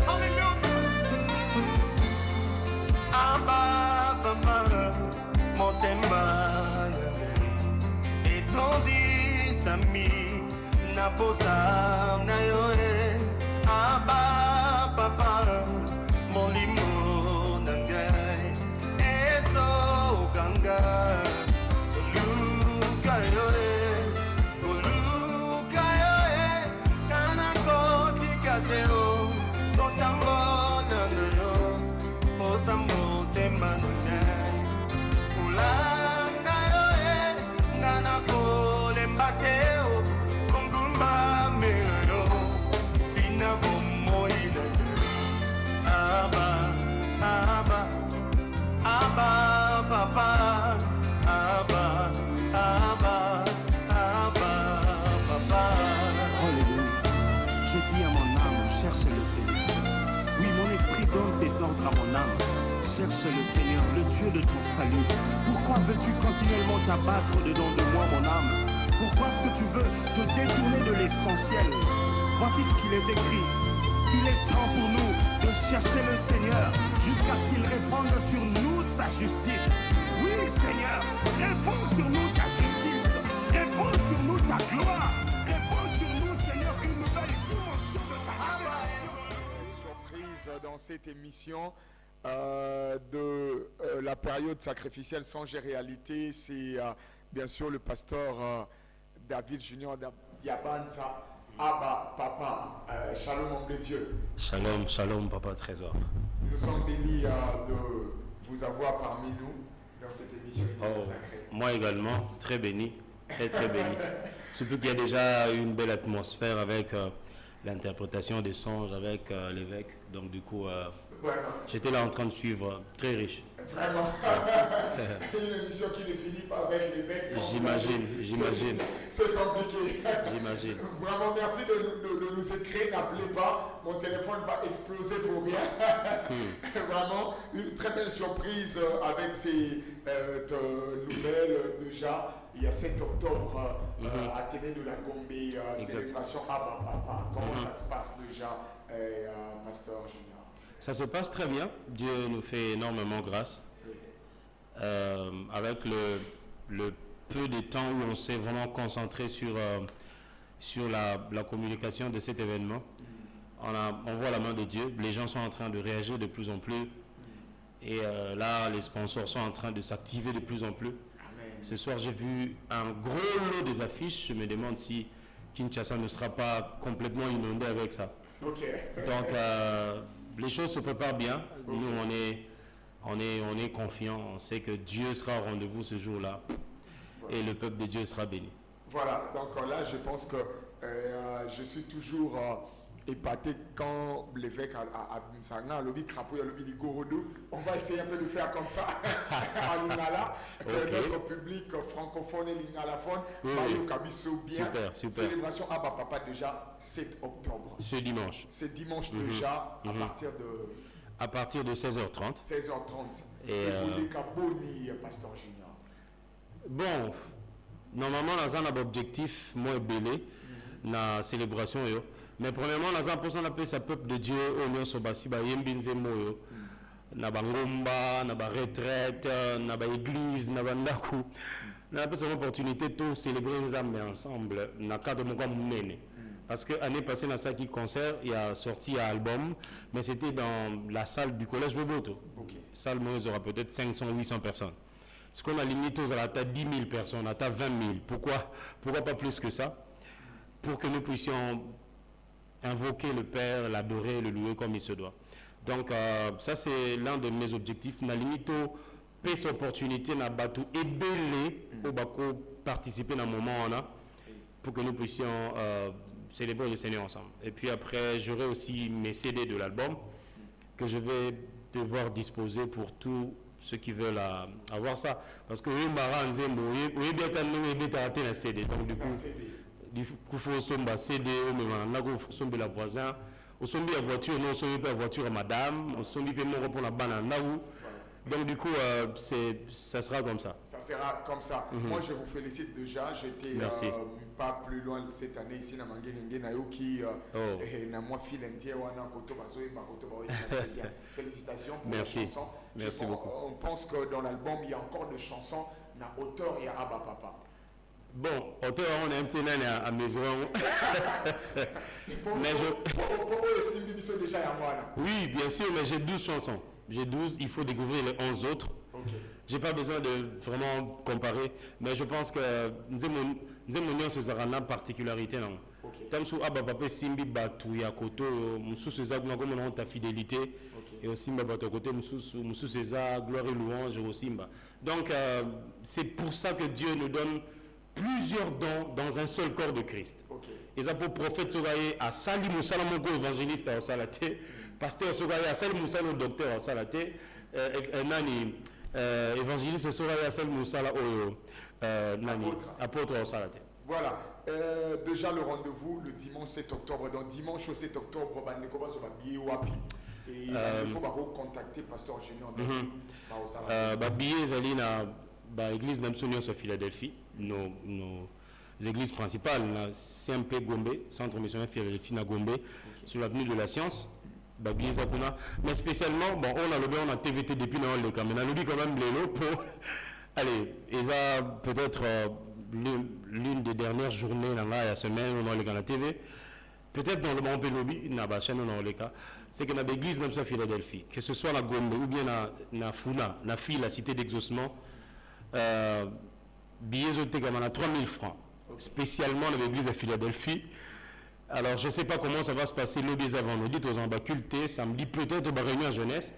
Hallelujah. Abba, Baba, mote na posa na yo aba papa molimo na ngai eso ganga luka yo kana kotika teo totambola na yo posa motema na ngai ulanga yo ngana kolemba teo kongumba melo tina bomoina aba aba aba papa aba aba aba papa. Alléluia. Je dis à mon âme, cherche le Seigneur. Oui, mon esprit donne cet ordre à mon âme. Cherche le Seigneur, le Dieu de ton salut. Pourquoi veux-tu continuellement t'abattre dedans de moi, mon âme? Pourquoi est-ce que tu veux te détourner de l'essentiel? Voici ce qu'il est écrit. Il est temps pour nous de chercher le Seigneur jusqu'à ce qu'il réponde sur nous sa justice. Oui, Seigneur, réponds sur nous ta justice. Réponds sur nous ta gloire. Réponds sur nous, Seigneur, une nouvelle dimension de ta révélation. Surprise dans cette émission de la période sacrificielle Songe et Réalité, c'est bien sûr le pasteur David Junior Diabanza. Abba, papa, shalom homme de Dieu. Shalom, shalom, papa trésor. Nous sommes bénis de vous avoir parmi nous dans cette émission sacrée. Moi également, très béni, très béni. Surtout qu'il y a déjà une belle atmosphère avec l'interprétation des songes avec l'évêque. Donc du coup, j'étais là en train de suivre, très riche. Vraiment. Une émission qui ne finit pas avec l'évêque. J'imagine. C'est compliqué. J'imagine. Vraiment, merci de nous écrire. N'appelez pas. Mon téléphone va exploser pour rien. Vraiment, une très belle surprise avec ces nouvelles déjà. Il y a 7 octobre à Téné de la Gombe, célébration Abba Papa. Comment ça se passe déjà, Pasteur Junior? Ça se passe très bien. Dieu nous fait énormément grâce. Avec le peu de temps où on s'est vraiment concentré sur la communication de cet événement, on voit la main de Dieu. Les gens sont en train de réagir de plus en plus. Et là, les sponsors sont en train de s'activer de plus en plus. Amen. Ce soir, j'ai vu un gros lot des affiches. Je me demande si Kinshasa ne sera pas complètement inondé avec ça. Ok. Donc, les choses se préparent bien. Okay. Nous, on est confiants. On sait que Dieu sera au rendez-vous ce jour-là. Voilà. Et le peuple de Dieu sera béni. Voilà. Donc là, je pense que je suis toujours épaté quand l'évêque a on va essayer un peu de faire comme ça à Lingala. Okay. Notre public francophone et lingalaphone va y cabisso bien. Super. Célébration Abba Papa déjà 7 octobre. Ce dimanche. C'est dimanche déjà à partir de 16h30. 16h30. Et Pasteur Junior. Bon, normalement, nous avons un objectif moins belé dans la célébration. Mais premièrement, nous avons appelé ça peuple de Dieu, on est sur Basiba, Yembinzemoyo, Naba Ngomba, Naba retraite, Naba église, Naba Ndaku. Nous avons cette opportunité de célébrer les âmes ensemble, dans le cadre de mon mène. Parce que l'année passée, dans ce concert, il a sorti un album, mais c'était dans la salle du collège Boboto. Okay. Salle Moïse aura peut-être 500, 800 personnes. Ce qu'on a limité aux à 10 000 personnes, à 20 000. Pourquoi pas plus que ça? Pour que nous puissions invoquer le Père, l'adorer, le louer comme il se doit. Donc ça c'est l'un de mes objectifs. Na limite cette opportunité na batu et belé au bako participer dans le moment on a pour que nous puissions célébrer le Seigneur ensemble. Et puis après j'aurai aussi mes CD de l'album que je vais devoir disposer pour tous ceux qui veulent avoir ça. Parce que oui bien CD. Donc du coup il faut somba CD il faut la voisin au sombi la voiture non sombi la voiture à madame au sombi peut me répondre la banane là où donc du coup ça sera comme ça. Ça sera comme ça. Moi je vous félicite déjà. J'étais pas plus loin cette année ici dans Mangenge Nayoki na moi filentie wana koto bazoe bakoto baoyi. Félicitations pour la chanson. Merci beaucoup. On pense que dans l'album il y a encore des chansons na auteur et Abba Papa. Bon, on est un petit nain à maison. Mais oui, bien sûr, mais j'ai 12 chansons. J'ai 12, il faut découvrir les 11 autres. Okay. J'ai pas besoin de vraiment comparer, mais je pense que nous avons ce particularité. Comme si Abba Papa Simbi Batu Yakoto, Moussou César, nous avons ta fidélité. Et aussi, Bato côté, Moussou César, gloire et louange aussi. Donc, c'est pour ça que Dieu nous donne plusieurs dons dans un seul corps de Christ. Et ça pour prophète Sogaye à Sali Moussa Moko évangéliste à Salate, pasteur Sogaye à Sali Moussa le docteur à Salate, Nani évangéliste Sogaye à Sali Moussa Nani apôtre à Salate. Voilà, déjà le rendez-vous le dimanche 7 octobre. Donc dimanche au 7 octobre, Bandeko va billet Wapi. Et Bandeko va recontacter pasteur Génion. Billet Zali na l'église d'Amsonion sur Philadelphie, nos églises principales, la CMP Gombe, Centre missionnaire Philadelphie na Gombe, sur l'avenue de la Science. Mais spécialement, bon, on a TVT depuis le caméra, on a quand même les lots pour. Allez, et ça peut-être l'une des dernières journées dans la semaine, on a les la TV. Peut-être dans le monde Pélobi, dans la chaîne, on a les cas. C'est que dans l'église de Philadelphie, que ce soit la Gombe ou bien la Funa, la fille, la cité d'exaucement, billets à 3000 francs, spécialement dans l'église de Philadelphie. Alors je ne sais pas comment ça va se passer le billets avant, nous dit aux ambacultés, samedi peut-être aux réunions à jeunesse.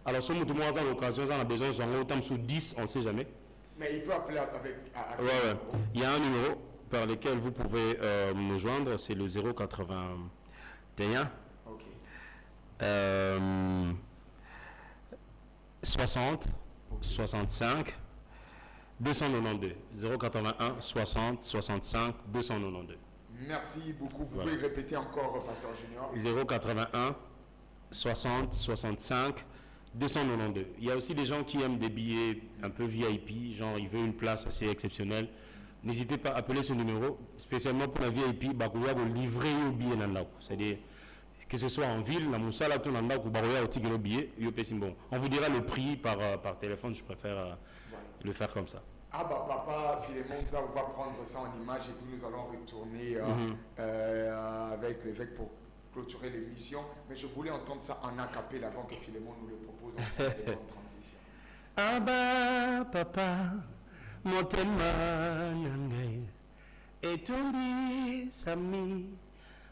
Alors si nous avons l'occasion, on a besoin de autant sous 10, on ne sait jamais. Mais il peut appeler avec... Ouais. Il y a un numéro par lequel vous pouvez nous joindre, c'est le 081 60 65 292 081 60 65 292. Merci beaucoup. Vous pouvez répéter encore, pasteur Junior. 081 60 65 292. Il y a aussi des gens qui aiment des billets un peu VIP, genre ils veulent une place assez exceptionnelle. N'hésitez pas à appeler ce numéro, spécialement pour la VIP, Bakuya vous livrer au billet dans. C'est-à-dire que ce soit en ville, la Moussa, la Tonanda, ou Bakuya au tigre billet, bon. On vous dira le prix par téléphone, je préfère le faire comme ça. Ah bah papa, Philémon, ça on va prendre ça en image et puis nous allons retourner avec l'évêque pour clôturer l'émission. Mais je voulais entendre ça en acapelle avant que Philémon nous le propose en 30 secondes transition. Ah bah papa, motema nangai, etondi sami,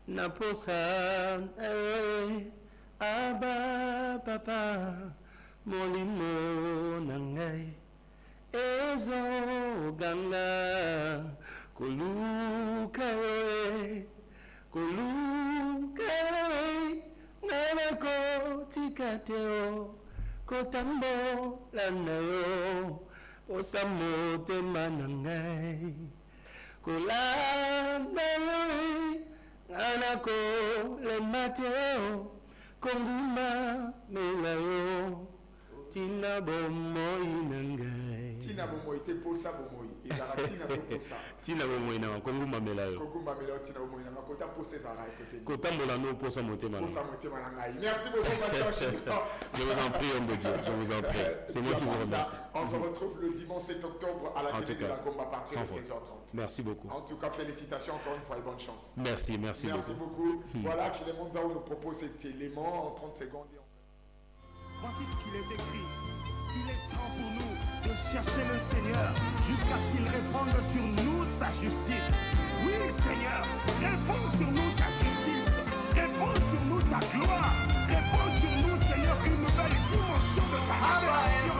naposa ah bah papa, molimo nangai. Ezo ganga kulukawe nanako tikateo kotambo lanayo osamote manangai kulanayo nanako lemateo konguma melayo tina bomoi nangai tina bomoi te posa bomoi ezala tina to posa tina bomoi na konguma melayo tina bomoi na kota posa ezala côté kotambola no posa motema na ngai. Merci beaucoup pasteur Junior. Je vous en prie homme de Dieu, je vous en prie. C'est moi qui vous remercie. On se retrouve le dimanche 7 octobre à la télé de la Gombe à partir de 16h30. Merci beaucoup. En tout cas, félicitations encore une fois et bonne chance. Merci beaucoup. Voilà, Philémon Nzao nous propose cet élément en 30 secondes. Voici ce qu'il est écrit. Il est temps pour nous de chercher le Seigneur jusqu'à ce qu'il réponde sur nous sa justice. Oui, Seigneur, réponds sur nous ta justice. Réponds sur nous ta gloire. Réponds sur nous, Seigneur, une nouvelle dimension de ta révélation.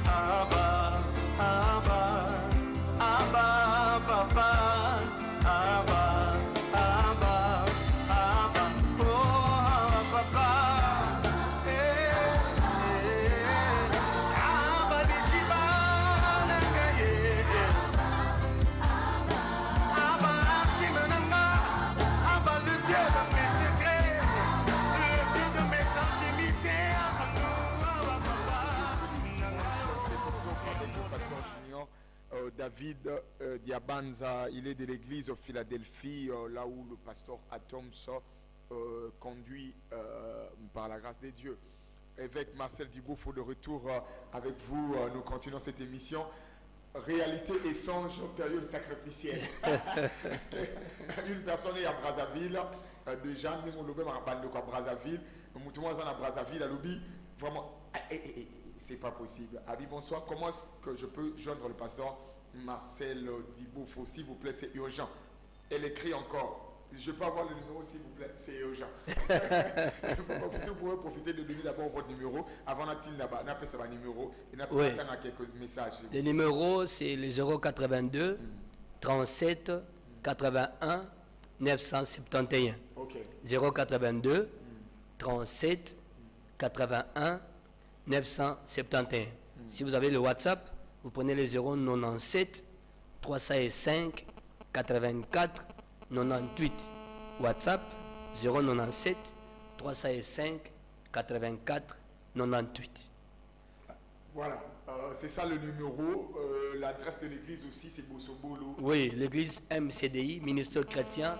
Abba, Abba. Diabanza, il est de l'église de Philadelphie, là où le pasteur Atoms conduit par la grâce de Dieu. Évêque Marcel Diboufo de retour avec vous, nous continuons cette émission. Réalité et songe en période sacrificielle. Une personne est à Brazzaville, déjà, nous avons à Brazzaville, nous sommes à Brazzaville, à Lobby, vraiment, c'est pas possible. Abi, bonsoir, comment est-ce que je peux joindre le pasteur Marcel Diboufo, s'il vous plaît, c'est urgent. Elle écrit encore. Je peux avoir le numéro s'il vous plaît, c'est urgent. Si vous pouvez profiter de donner d'abord votre numéro avant d'attendre là-bas, n'appelez ça numéro et n'appelez attendre quelques messages. Le numéro c'est le 082 37 81 971. Ok. 082 37 81 971. Si vous avez le WhatsApp, vous prenez le 097 305 84 98. WhatsApp 097 305 84 98. Voilà, c'est ça le numéro. L'adresse de l'église aussi, c'est Bossobolo. Oui, l'église MCDI, ministère chrétien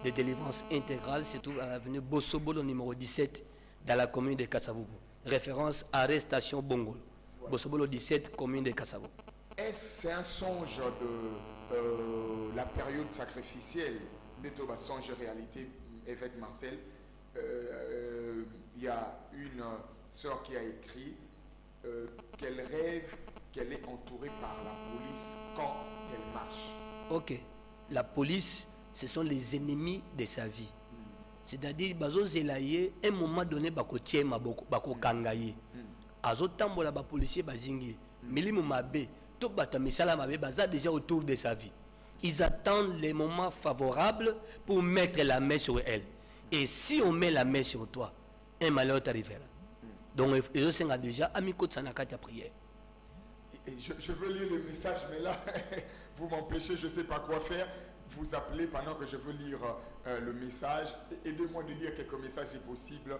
de délivrance intégrale, se trouve à l'avenue Bossobolo numéro 17 dans la commune de Kasavubu. Référence arrestation Bongolo. Voilà. Bossobolo 17, commune de Kasavubu. Est-ce un songe de la période sacrificielle? N'est-ce songe réalité, évêque Marcel? Il y a une sœur qui a écrit qu'elle rêve qu'elle est entourée par la police quand elle marche. Ok. La police, ce sont les ennemis de sa vie. C'est-à-dire, à un moment donné, bakotie maboko, bako kangaye. Azotambola ba policier bazingi. Milimu mabe, to bata misala mabe baza déjà autour de sa vie. Ils attendent les moments favorables pour mettre la main sur elle. Et si on met la main sur toi, un malheur t'arrivera. Donc, ils sont déjà amis de Sanakata prière. Je veux lire le message, mais là, vous m'empêchez, je ne sais pas quoi faire. Vous appelez pendant que je veux lire le message. Aidez-moi de lire quelques messages si possible.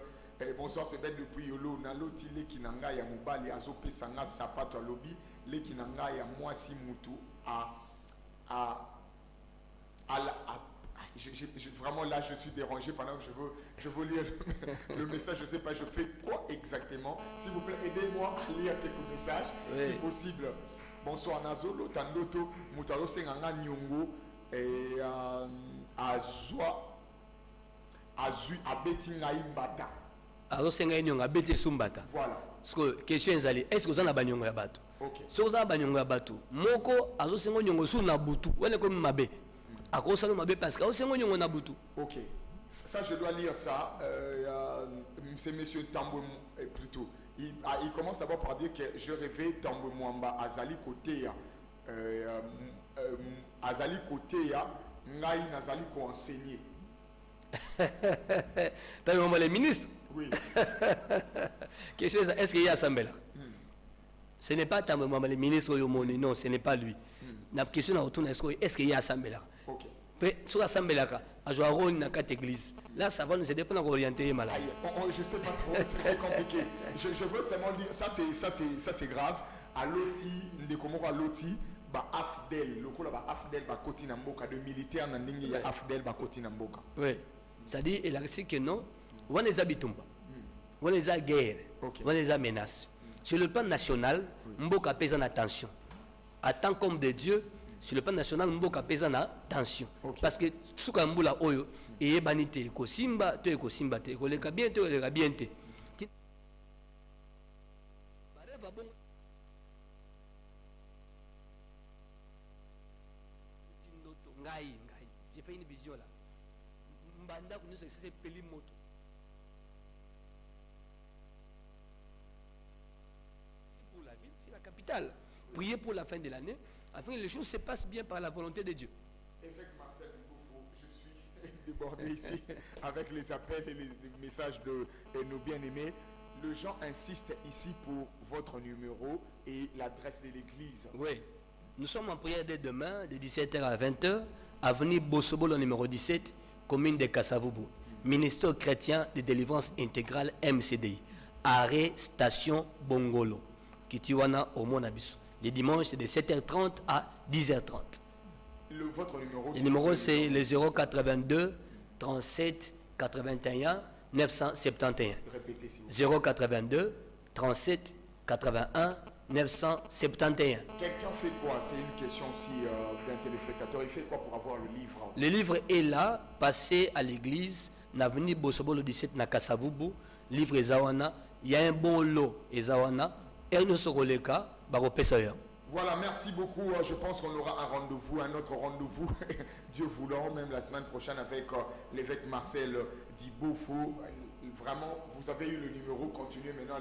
Bonsoir, c'est Ben depuis Yolo. Naloti le kinanga ya mobali azope sanga sapato alobi le kinanga ya mwasi mutu vraiment là je suis dérangé pendant que je veux lire le message. Je ne sais pas, je fais quoi exactement. S'il vous plaît, aidez-moi à lire quelques messages, si possible. Bonsoir Nazolo, Tandoto, Mutalo Senganga Nyongo, et Azua, Azu, Abeti Naimbata. Alors Senga Nyonga, Abeti Sumbata. Voilà. Parce que question est allée, est-ce que vous en avez Nyonga Bato? Ok. Si vous avez Nyonga Bato, Moko, Azo Senga Nyongo Su Nabutu, ou est comme Mabe. À cause de Mabe, parce que Senga Nyongo Nabutu. Ok. Ça, je dois lire ça. C'est monsieur Tambo, plutôt. Il commence d'abord par dire que je rêvais Tambo Mwamba Azali Kotea. Azali Kotea, Ngai Nazali ko enseigner. T'as vu les ministres? Oui. Question est-ce qu'il y a Sambela? Ce n'est pas Tambo Mwamba, le ministre Yomoni, non, ce n'est pas lui. La question est-ce qu'il y a Sambela? Ok. Sur la Sambela, à jouer un rôle dans cette église. Là, ça va nous aider pour nous orienter malade. Je ne sais pas trop, c'est compliqué. Je veux seulement dire, ça c'est grave. À l'OTI, à l'OTI, AFDEL, le coup là, AFDEL, Koti Namboka, de militaires, il y a AFDEL, Koti Namboka. Oui, c'est-à-dire, il a dit que non, on les a bitumba, on les a guerre, on les a menaces. Sur le plan national, Mboka pèse en attention. En tant qu'homme de Dieu, sur le plan national, Mboka pèse en attention. Parce que Soukambula Oyo, et Banité, Kosimba, tu es Kosimba, tu es bien, tu es bien. J'ai fait une vision là. Mbanda, c'est Pelimoto. Pour la ville, c'est la capitale. Priez pour la fin de l'année, afin que les choses se passent bien par la volonté de Dieu. Évêque Marcel Diboufo, je suis débordé ici avec les appels et les messages de nos bien-aimés. Les gens insistent ici pour votre numéro et l'adresse de l'église. Oui. Nous sommes en prière dès demain, de 17h à 20h, avenue Bossobolo numéro 17, commune de Kasavubu. Ministère chrétien de délivrance intégrale MCDI. Arrêt station Bongolo. Kitiwana au Monabiso. Les dimanches, c'est de 7h30 à 10h30. Votre numéro, Le numéro, c'est le 082 37 81 971. Répétez s'il vous plaît. 082 37 81 971. Quelqu'un fait quoi? C'est une question aussi d'un téléspectateur. Il fait quoi pour avoir le livre? Le livre est là, passé à l'église, n'avenue Bosobolo 17 na Kasavubu, livre Ezawana, il y a un bon lot Ezawana, et nous serons les cas, Baropessoyer. Voilà, merci beaucoup. Je pense qu'on aura un rendez-vous, un autre rendez-vous, Dieu voulant, même la semaine prochaine avec l'évêque Marcel Dibofo. Vraiment, vous avez eu le numéro, continuez maintenant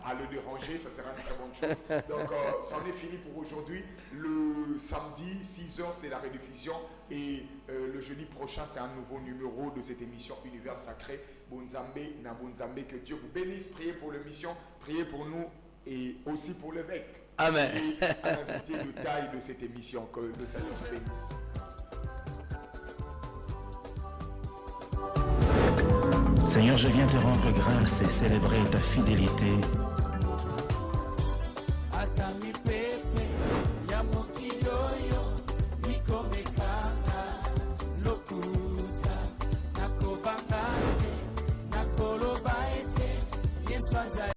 à le déranger, ça sera une très bonne chose. Donc, c'en est fini pour aujourd'hui. Le samedi, 6h, c'est la rediffusion. Et le jeudi prochain, c'est un nouveau numéro de cette émission Univers Sacré. Bonzambe, na Bonzambe, que Dieu vous bénisse. Priez pour l'émission, priez pour nous et aussi pour l'évêque. Amen. Et à l'invité de taille de cette émission, que le Seigneur vous bénisse. Merci. Seigneur, je viens te rendre grâce et célébrer ta fidélité. Atami pepe